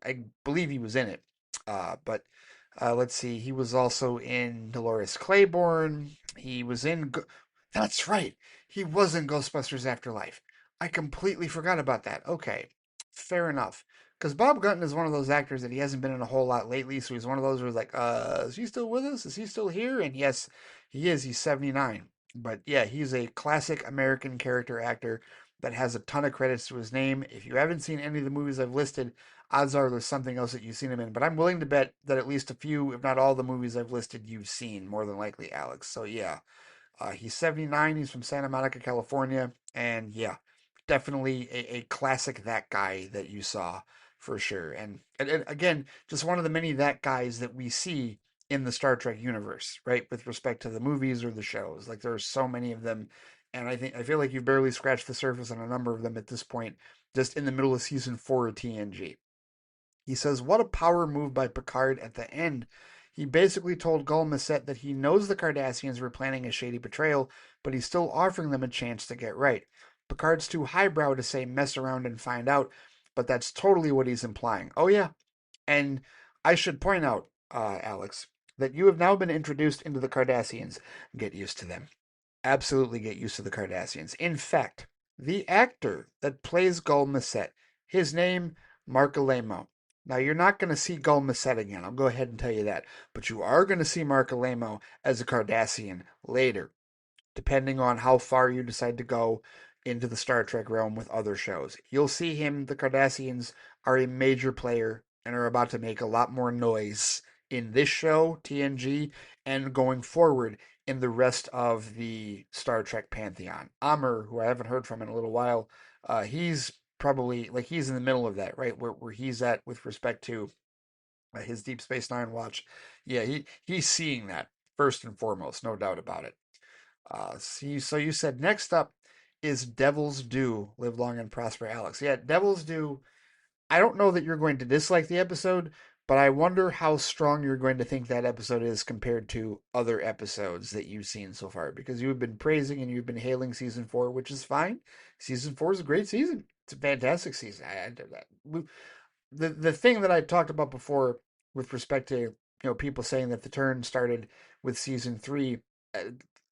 I believe he was in it. But let's see. He was also in Dolores Claiborne. He was in. That's right. He was in Ghostbusters Afterlife. I completely forgot about that. Okay, fair enough. Because Bob Gunton is one of those actors that he hasn't been in a whole lot lately, so he's one of those where he's like, is he still with us? Is he still here? And yes, he is. He's 79. But yeah, he's a classic American character actor that has a ton of credits to his name. If you haven't seen any of the movies I've listed, odds are there's something else that you've seen him in. But I'm willing to bet that at least a few, if not all the movies I've listed, you've seen, more than likely, Alex. So yeah, he's 79. He's from Santa Monica, California. And yeah, definitely a classic that guy that you saw for sure. And again, just one of the many that guys that we see in the Star Trek universe, right? With respect to the movies or the shows. Like there are so many of them. And I feel like you've barely scratched the surface on a number of them at this point, just in the middle of season 4 of TNG. He says, what a power move by Picard at the end. He basically told Gul Macet that he knows the Cardassians were planning a shady betrayal, but he's still offering them a chance to get right. Picard's too highbrow to say mess around and find out, but that's totally what he's implying. Oh, yeah. And I should point out, Alex, that you have now been introduced into the Cardassians. Get used to them. Absolutely get used to the Cardassians. In fact, the actor that plays Gul Macet, his name, Mark Alemo. Now, you're not going to see Gul Macet again. I'll go ahead and tell you that. But you are going to see Mark Alemo as a Cardassian later, depending on how far you decide to go into the Star Trek realm with other shows. You'll see him. The Cardassians are a major player and are about to make a lot more noise in this show, TNG, and going forward in the rest of the Star Trek pantheon. Amr, who I haven't heard from in a little while, he's probably like he's in the middle of that, right? Where he's at with respect to his Deep Space Nine watch. Yeah, he's seeing that first and foremost, no doubt about it. So you said next up is Devil's Due, Live Long and Prosper, Alex. Yeah, Devil's Due. I don't know that you're going to dislike the episode, but I wonder how strong you're going to think that episode is compared to other episodes that you've seen so far. Because you've been praising and you've been hailing season four, which is fine. Season four is a great season. It's a fantastic season. The thing that I talked about before with respect to people saying that the turn started with season three, uh,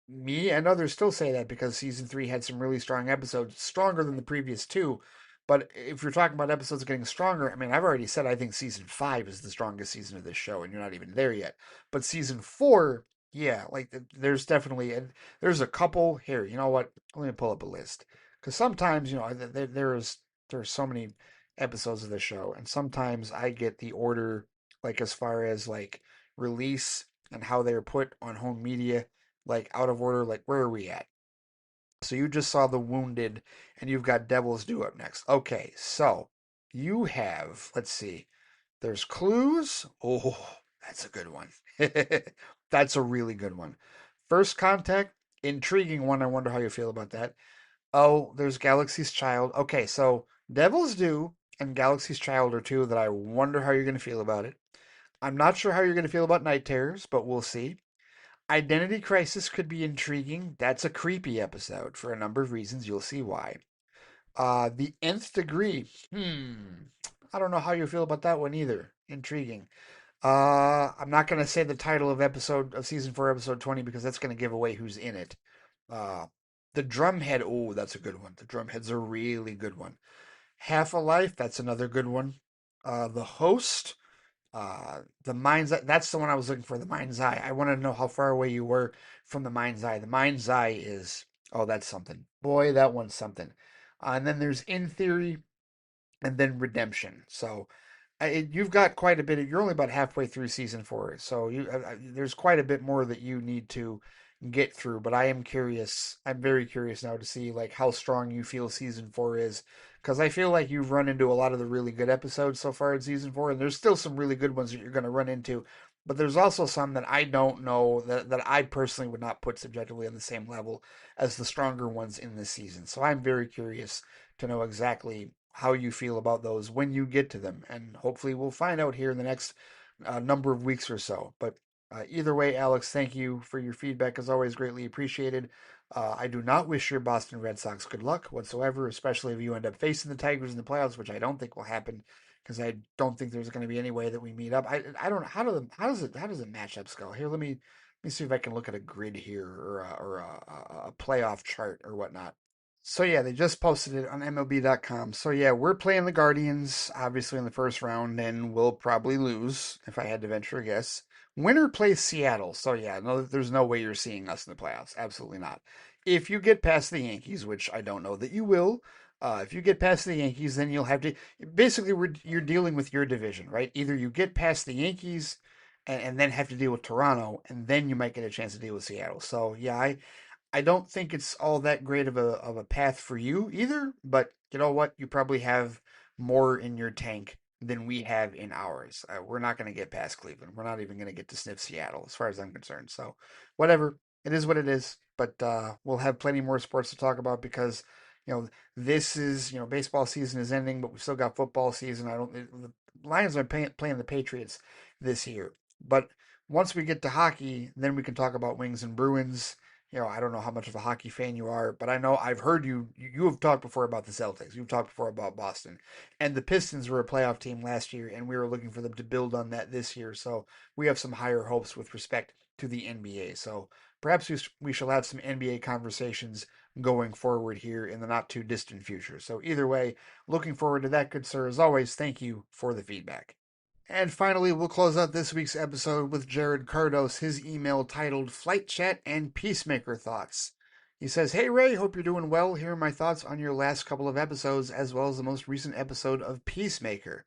me and others still say that because season three had some really strong episodes, stronger than the previous two. But if you're talking about episodes getting stronger, I mean, I've already said I think season five is the strongest season of this show, and you're not even there yet. But season four, yeah, like there's definitely and there's a couple here. You know what? Let me pull up a list because sometimes there's so many episodes of the show, and sometimes I get the order like as far as like release and how they're put on home media like out of order. Like where are we at? So you just saw The Wounded, and you've got Devil's Due up next. Okay, so you have, let's see, there's Clues. Oh, that's a good one. That's a really good one. First Contact, intriguing one. I wonder how you feel about that. Oh, there's Galaxy's Child. Okay, so Devil's Due and Galaxy's Child are two that I wonder how you're going to feel about it. I'm not sure how you're going to feel about Night Terrors, but we'll see. Identity Crisis could be intriguing. That's a creepy episode for a number of reasons. You'll see why. The Nth Degree. I don't know how you feel about that one either. Intriguing. I'm not going to say the title of season 4, episode 20, because that's going to give away who's in it. Uh, the Drumhead. Oh, that's a good one. The Drumhead's a really good one. Half a Life. That's another good one. The Host. The Mind's Eye, that's the one I was looking for, the Mind's Eye. I want to know how far away you were from the Mind's Eye. The Mind's Eye is, oh, that's something. Boy, that one's something. And then there's In Theory and then Redemption. So you've got quite a bit of, you're only about halfway through season four. So there's quite a bit more that you need to get through, but I am curious. I'm very curious now to see like how strong you feel season four is, because I feel like you've run into a lot of the really good episodes so far in season four, and there's still some really good ones that you're going to run into, but there's also some that I don't know that I personally would not put subjectively on the same level as the stronger ones in this season. So I'm very curious to know exactly how you feel about those when you get to them, and hopefully we'll find out here in the next number of weeks or so. But either way, Alex, thank you for your feedback. As always, greatly appreciated. I do not wish your Boston Red Sox good luck whatsoever, especially if you end up facing the Tigers in the playoffs, which I don't think will happen because I don't think there's going to be any way that we meet up. I don't know how does the matchups go here. Let me see if I can look at a grid here or a playoff chart or whatnot. So yeah, they just posted it on MLB.com. So yeah, we're playing the Guardians, obviously in the first round, and we'll probably lose if I had to venture a guess. Winner plays Seattle. So yeah, no, there's no way you're seeing us in the playoffs. Absolutely not. If you get past the Yankees, which I don't know that you will, if you get past the Yankees, then you'll have to basically you're dealing with your division, right? Either you get past the Yankees and then have to deal with Toronto, and then you might get a chance to deal with Seattle. So yeah, I don't think it's all that great of a path for you either, but you know what? You probably have more in your tank than we have in ours. We're not going to get past Cleveland. We're not even going to get to sniff Seattle, as far as I'm concerned. So, whatever. It is what it is. But we'll have plenty more sports to talk about because this is baseball season is ending, but we still got football season. The Lions are playing the Patriots this year, but once we get to hockey, then we can talk about Wings and Bruins. I don't know how much of a hockey fan you are, but I know I've heard you have talked before about the Celtics. You've talked before about Boston. And the Pistons were a playoff team last year, and we were looking for them to build on that this year. So we have some higher hopes with respect to the NBA. So perhaps we shall have some NBA conversations going forward here in the not too distant future. So either way, looking forward to that, good sir. As always, thank you for the feedback. And finally, we'll close out this week's episode with Jared Cardos, his email titled Flight Chat and Peacemaker Thoughts. He says, Hey Ray, hope you're doing well. Here are my thoughts on your last couple of episodes, as well as the most recent episode of Peacemaker.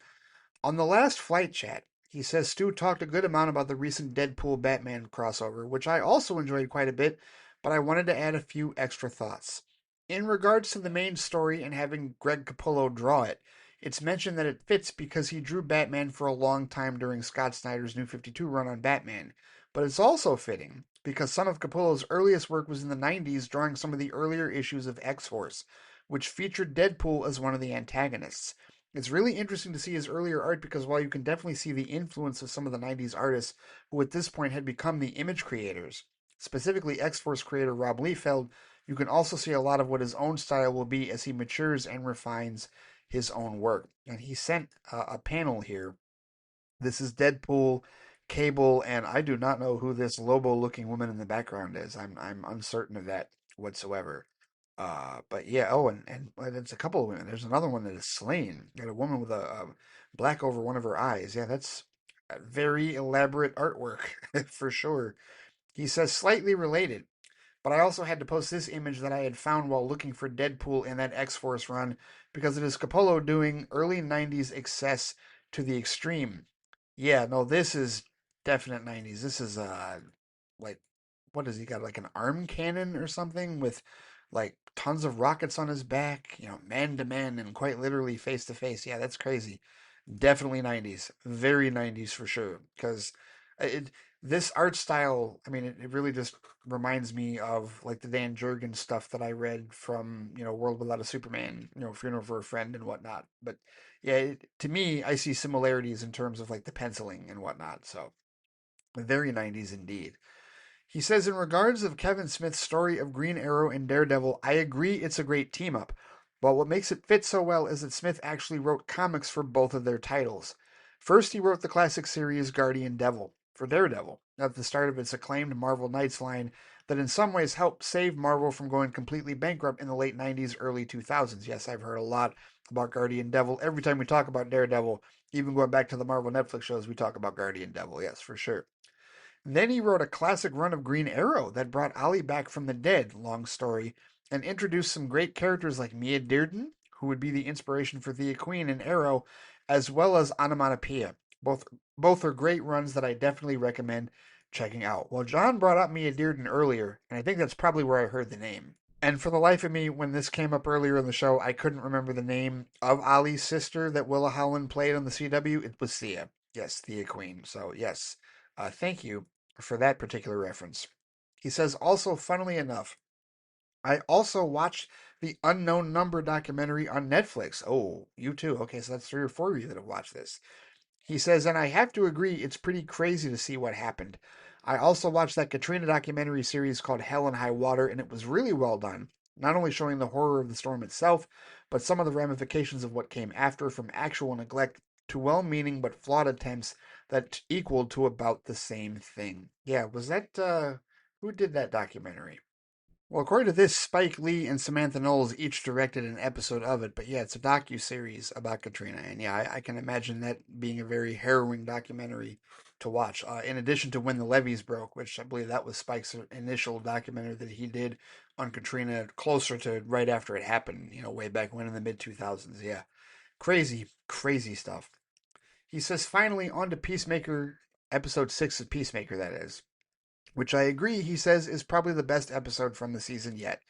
On the last Flight Chat, he says Stu talked a good amount about the recent Deadpool Batman crossover, which I also enjoyed quite a bit, but I wanted to add a few extra thoughts. In regards to the main story and having Greg Capullo draw it, it's mentioned that it fits because he drew Batman for a long time during Scott Snyder's New 52 run on Batman. But it's also fitting because some of Capullo's earliest work was in the 90s, drawing some of the earlier issues of X-Force, which featured Deadpool as one of the antagonists. It's really interesting to see his earlier art because while you can definitely see the influence of some of the 90s artists who at this point had become the image creators, specifically X-Force creator Rob Liefeld, you can also see a lot of what his own style will be as he matures and refines his own work. And he sent a panel here. This is Deadpool, Cable, and I do not know who this Lobo-looking woman in the background is. I'm uncertain of that whatsoever. But yeah, oh, and it's a couple of women. There's another one that is slain. Got a woman with a black over one of her eyes. Yeah, that's a very elaborate artwork for sure. He says slightly related. But I also had to post this image that I had found while looking for Deadpool in that X-Force run because it is Capullo doing early 90s excess to the extreme. Yeah, no, this is definite 90s. This is like what has he got, like an arm cannon or something with like tons of rockets on his back, man to man and quite literally face to face. Yeah, that's crazy. Definitely 90s. Very 90s for sure because it this art style, I mean, it really just reminds me of like the Dan Jurgens stuff that I read from, World Without a Superman, Funeral for a Friend and whatnot. But yeah, to me, I see similarities in terms of like the penciling and whatnot. So very 90s indeed. He says, in regards of Kevin Smith's story of Green Arrow and Daredevil, I agree it's a great team up. But what makes it fit so well is that Smith actually wrote comics for both of their titles. First, he wrote the classic series Guardian Devil for Daredevil at the start of its acclaimed Marvel Knights line that in some ways helped save Marvel from going completely bankrupt in the late 90s, early 2000s. Yes, I've heard a lot about Guardian Devil. Every time we talk about Daredevil, even going back to the Marvel Netflix shows, we talk about Guardian Devil. Yes, for sure. Then he wrote a classic run of Green Arrow that brought Ollie back from the dead, long story, and introduced some great characters like Mia Dearden, who would be the inspiration for Thea Queen in Arrow, as well as Onomatopoeia. Both are great runs that I definitely recommend checking out. Well, John brought up Mia Dearden earlier, and I think that's probably where I heard the name. And for the life of me, when this came up earlier in the show, I couldn't remember the name of Ollie's sister that Willa Holland played on the CW. It was Thea. Yes, Thea Queen. So, yes, thank you for that particular reference. He says, also, funnily enough, I also watched the Unknown Number documentary on Netflix. Oh, you too. Okay, so that's three or four of you that have watched this. He says, and I have to agree, it's pretty crazy to see what happened. I also watched that Katrina documentary series called Hell and High Water, and it was really well done. Not only showing the horror of the storm itself, but some of the ramifications of what came after, from actual neglect to well meaning but flawed attempts that equaled to about the same thing. Yeah, was that, who did that documentary? Well, according to this, Spike Lee and Samantha Knowles each directed an episode of it. But yeah, it's a docu-series about Katrina, and yeah, I can imagine that being a very harrowing documentary to watch. In addition to When the Levees Broke, which I believe that was Spike's initial documentary that he did on Katrina, closer to right after it happened. Way back when in the mid 2000s. Yeah, crazy, crazy stuff. He says finally on to Peacemaker, episode 6 of Peacemaker. That is, which I agree, he says, is probably the best episode from the season yet.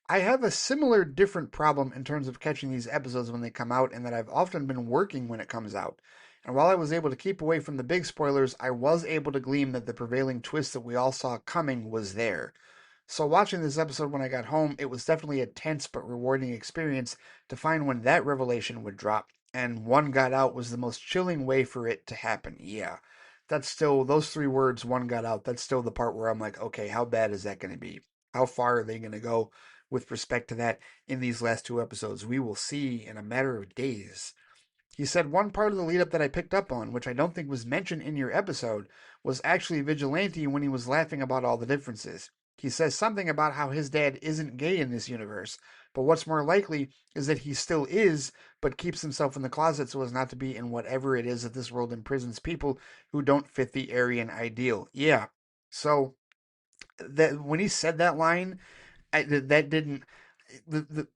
I have a similar, different problem in terms of catching these episodes when they come out, and that I've often been working when it comes out. And while I was able to keep away from the big spoilers, I was able to glean that the prevailing twist that we all saw coming was there. So, watching this episode when I got home, it was definitely a tense but rewarding experience to find when that revelation would drop. And one got out was the most chilling way for it to happen. Yeah. That's still, those three words, one got out, that's still the part where I'm like, okay, how bad is that going to be? How far are they going to go with respect to that in these last two episodes? We will see in a matter of days. He said one part of the lead up that I picked up on, which I don't think was mentioned in your episode, was actually Vigilante when he was laughing about all the differences. He says something about how his dad isn't gay in this universe, but what's more likely is that he still is, but keeps himself in the closet so as not to be in whatever it is that this world imprisons people who don't fit the Aryan ideal. Yeah. So that when he said that line, that didn't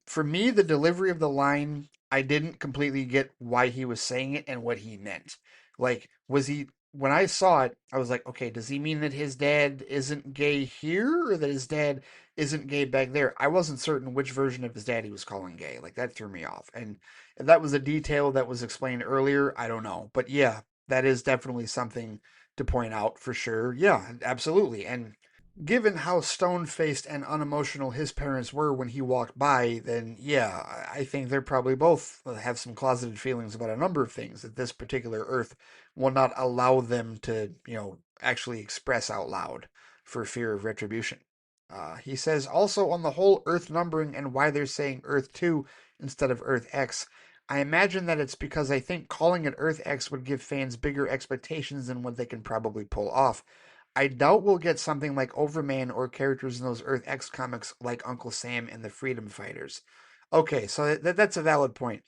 for me the delivery of the line, I didn't completely get why he was saying it and what he meant. Like, was he, when I saw it I was like, okay, does he mean that his dad isn't gay here or that his dad isn't gay back there? I wasn't certain which version of his dad he was calling gay. Like, that threw me off. And if that was a detail that was explained earlier, I don't know. But yeah, that is definitely something to point out for sure. Yeah, absolutely. And given how stone faced and unemotional his parents were when he walked by, then yeah, I think they're probably both have some closeted feelings about a number of things that this particular Earth will not allow them to, actually express out loud for fear of retribution. He says also on the whole Earth numbering and why they're saying Earth 2 instead of Earth X. I imagine that it's because I think calling it Earth X would give fans bigger expectations than what they can probably pull off. I doubt we'll get something like Overman or characters in those Earth X comics like Uncle Sam and the Freedom Fighters. Okay, so that's a valid point.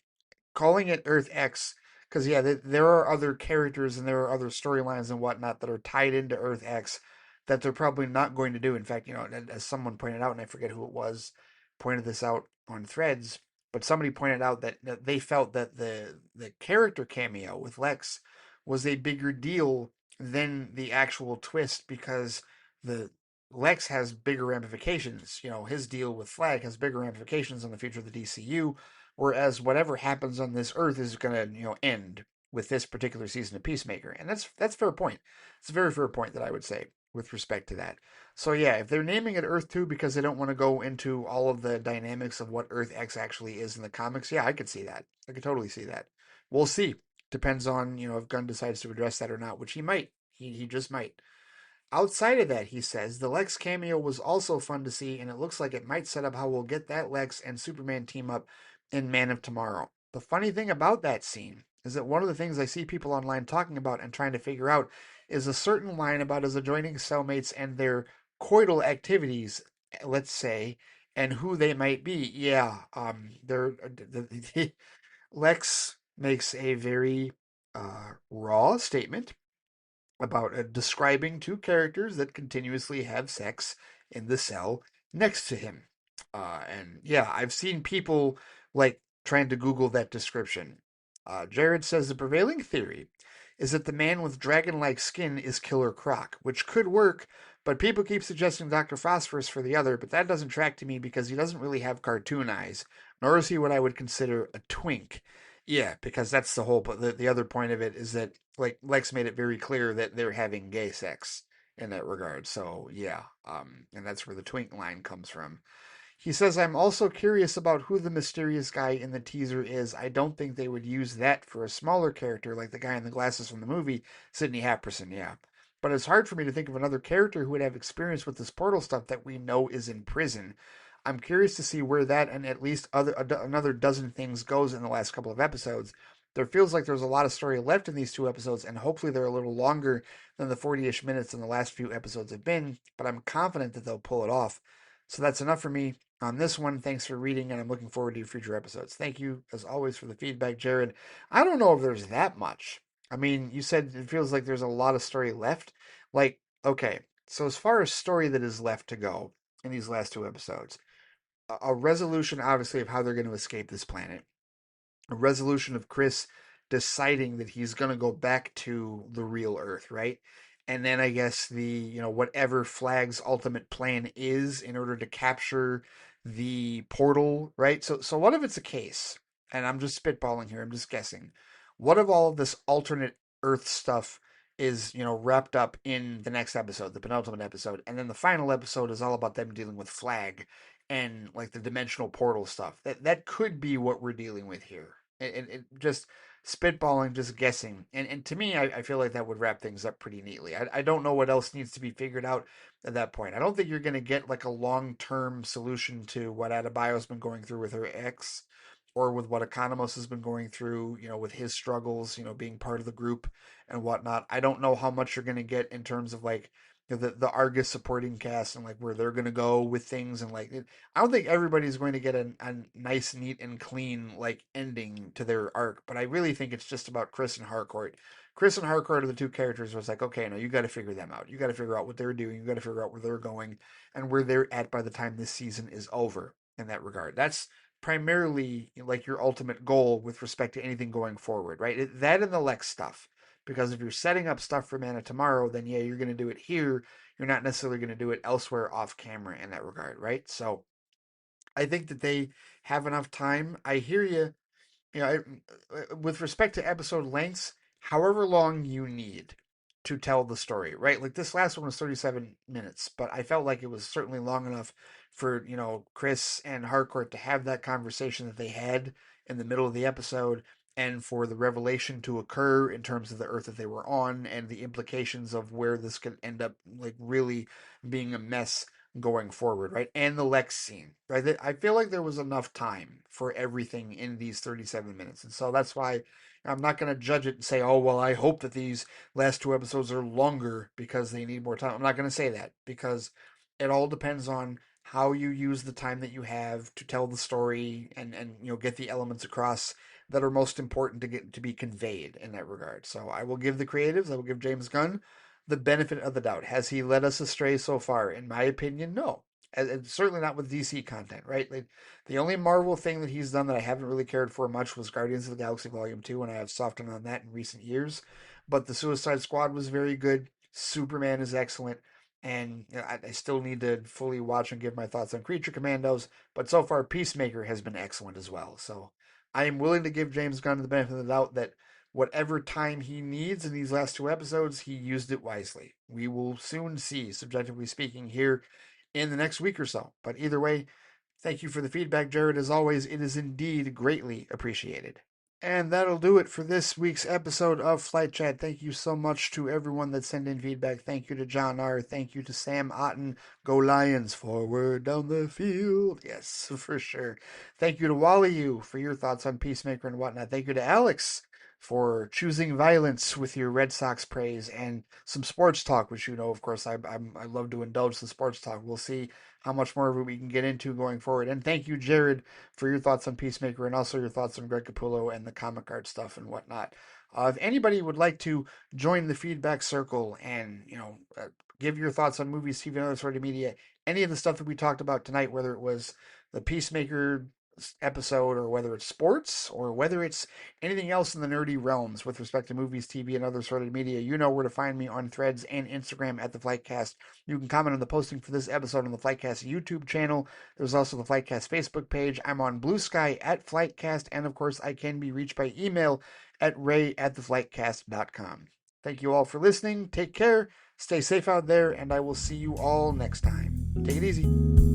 Calling it Earth X, because yeah, there are other characters and there are other storylines and whatnot that are tied into Earth X that they're probably not going to do. In fact, as someone pointed out, and I forget who it was, pointed this out on Threads, but somebody pointed out that they felt that the character cameo with Lex was a bigger deal than the actual twist because the Lex has bigger ramifications. His deal with Flag has bigger ramifications on the future of the DCU. Whereas whatever happens on this Earth is going to, end with this particular season of Peacemaker, and that's a fair point. It's a very fair point that I would say with respect to that. So yeah, if they're naming it Earth 2 because they don't want to go into all of the dynamics of what Earth X actually is in the comics, yeah, I could see that. I could totally see that. We'll see. Depends on, if Gunn decides to address that or not, which he might. He just might. Outside of that, he says, the Lex cameo was also fun to see, and it looks like it might set up how we'll get that Lex and Superman team up in Man of Tomorrow. The funny thing about that scene is that one of the things I see people online talking about and trying to figure out is a certain line about his adjoining cellmates and their coital activities, let's say, and who they might be. Yeah, Lex makes a very raw statement about describing two characters that continuously have sex in the cell next to him. And yeah, I've seen people like trying to Google that description. Jared says the prevailing theory is that the man with dragon like skin is Killer Croc, which could work, but people keep suggesting Dr. Phosphorus for the other, but that doesn't track to me because he doesn't really have cartoon eyes, nor is he what I would consider a twink. Yeah, because that's the whole. But the other point of it is that like Lex made it very clear that they're having gay sex in that regard. So yeah, and that's where the twink line comes from. He says, I'm also curious about who the mysterious guy in the teaser is. I don't think they would use that for a smaller character like the guy in the glasses from the movie, Sidney Happerson, yeah. But it's hard for me to think of another character who would have experience with this portal stuff that we know is in prison. I'm curious to see where that and at least another dozen things goes in the last couple of episodes. There feels like there's a lot of story left in these two episodes, and hopefully they're a little longer than the 40-ish minutes in the last few episodes have been, but I'm confident that they'll pull it off. So that's enough for me on this one. Thanks for reading, and I'm looking forward to your future episodes. Thank you, as always, for the feedback, Jared. I don't know if there's that much. I mean, you said it feels like there's a lot of story left. Like, okay, so as far as story that is left to go in these last two episodes, a resolution, obviously, of how they're going to escape this planet, a resolution of Chris deciding that he's going to go back to the real Earth, right? And then I guess whatever Flag's ultimate plan is in order to capture the portal, right? So what if it's a case? And I'm just spitballing here, I'm just guessing. What if all of this alternate Earth stuff is, wrapped up in the next episode, the penultimate episode, and then the final episode is all about them dealing with Flag and like the dimensional portal stuff. That could be what we're dealing with here. And just spitballing, just guessing. And to me, I feel like that would wrap things up pretty neatly. I don't know what else needs to be figured out at that point. I don't think you're going to get like a long term solution to what Adebayo's been going through with her ex or with what Economos has been going through, with his struggles, being part of the group and whatnot. I don't know how much you're going to get in terms of like the Argus supporting cast and like where they're going to go with things and like I don't think everybody's going to get a nice, neat, and clean like ending to their arc, but I really think it's just about Chris and Harcourt. Chris and Harcourt are the two characters where it's like, okay, no, you got to figure them out. You got to figure out what they're doing. You got to figure out where they're going and where they're at by the time this season is over in that regard. That's primarily like your ultimate goal with respect to anything going forward, right? That and the Lex stuff. Because if you're setting up stuff for Man of Tomorrow, then yeah, you're going to do it here. You're not necessarily going to do it elsewhere off camera in that regard, right? So I think that they have enough time. I hear you. With respect to episode lengths, however long you need to tell the story, right? Like this last one was 37 minutes, but I felt like it was certainly long enough for, Chris and Harcourt to have that conversation that they had in the middle of the episode and for the revelation to occur in terms of the earth that they were on and the implications of where this could end up like really being a mess going forward, right? And the Lex scene, right? I feel like there was enough time for everything in these 37 minutes. And so that's why I'm not going to judge it and say, oh, well, I hope that these last two episodes are longer because they need more time. I'm not going to say that because it all depends on how you use the time that you have to tell the story and get the elements across that are most important to get to be conveyed in that regard. So I will give the creatives, I will give James Gunn the benefit of the doubt. Has he led us astray so far? In my opinion, no. And certainly not with DC content, right? Like, the only Marvel thing that he's done that I haven't really cared for much was Guardians of the Galaxy Volume 2, and I have softened on that in recent years. But the Suicide Squad was very good. Superman is excellent. And I still need to fully watch and give my thoughts on Creature Commandos. But so far, Peacemaker has been excellent as well. So I am willing to give James Gunn the benefit of the doubt that whatever time he needs in these last two episodes, he used it wisely. We will soon see, subjectively speaking, here in the next week or so. But either way, thank you for the feedback, Jared. As always, it is indeed greatly appreciated. And that'll do it for this week's episode of Flight Chat. Thank you so much to everyone that sent in feedback. Thank you to John R. Thank you to Sam Otten. Go Lions, forward down the field. Yes, for sure. Thank you to Wally U for your thoughts on Peacemaker and whatnot. Thank you to Alex for choosing violence with your Red Sox praise and some sports talk, which of course, I love to indulge the sports talk. We'll see how much more of it we can get into going forward. And thank you, Jared, for your thoughts on Peacemaker and also your thoughts on Greg Capullo and the comic art stuff and whatnot. If anybody would like to join the feedback circle and give your thoughts on movies, TV, and other sort of media, any of the stuff that we talked about tonight, whether it was the Peacemaker episode or whether it's sports or whether it's anything else in the nerdy realms with respect to movies, TV, and other sort of media, you know where to find me on Threads and Instagram at the Flightcast. You can comment on the posting for this episode on the Flightcast YouTube channel. There's also the Flightcast Facebook page. I'm on Blue Sky at Flightcast, and of course, I can be reached by email at ray@theflightcast.com. Thank you all for listening. Take care. Stay safe out there, and I will see you all next time. Take it easy.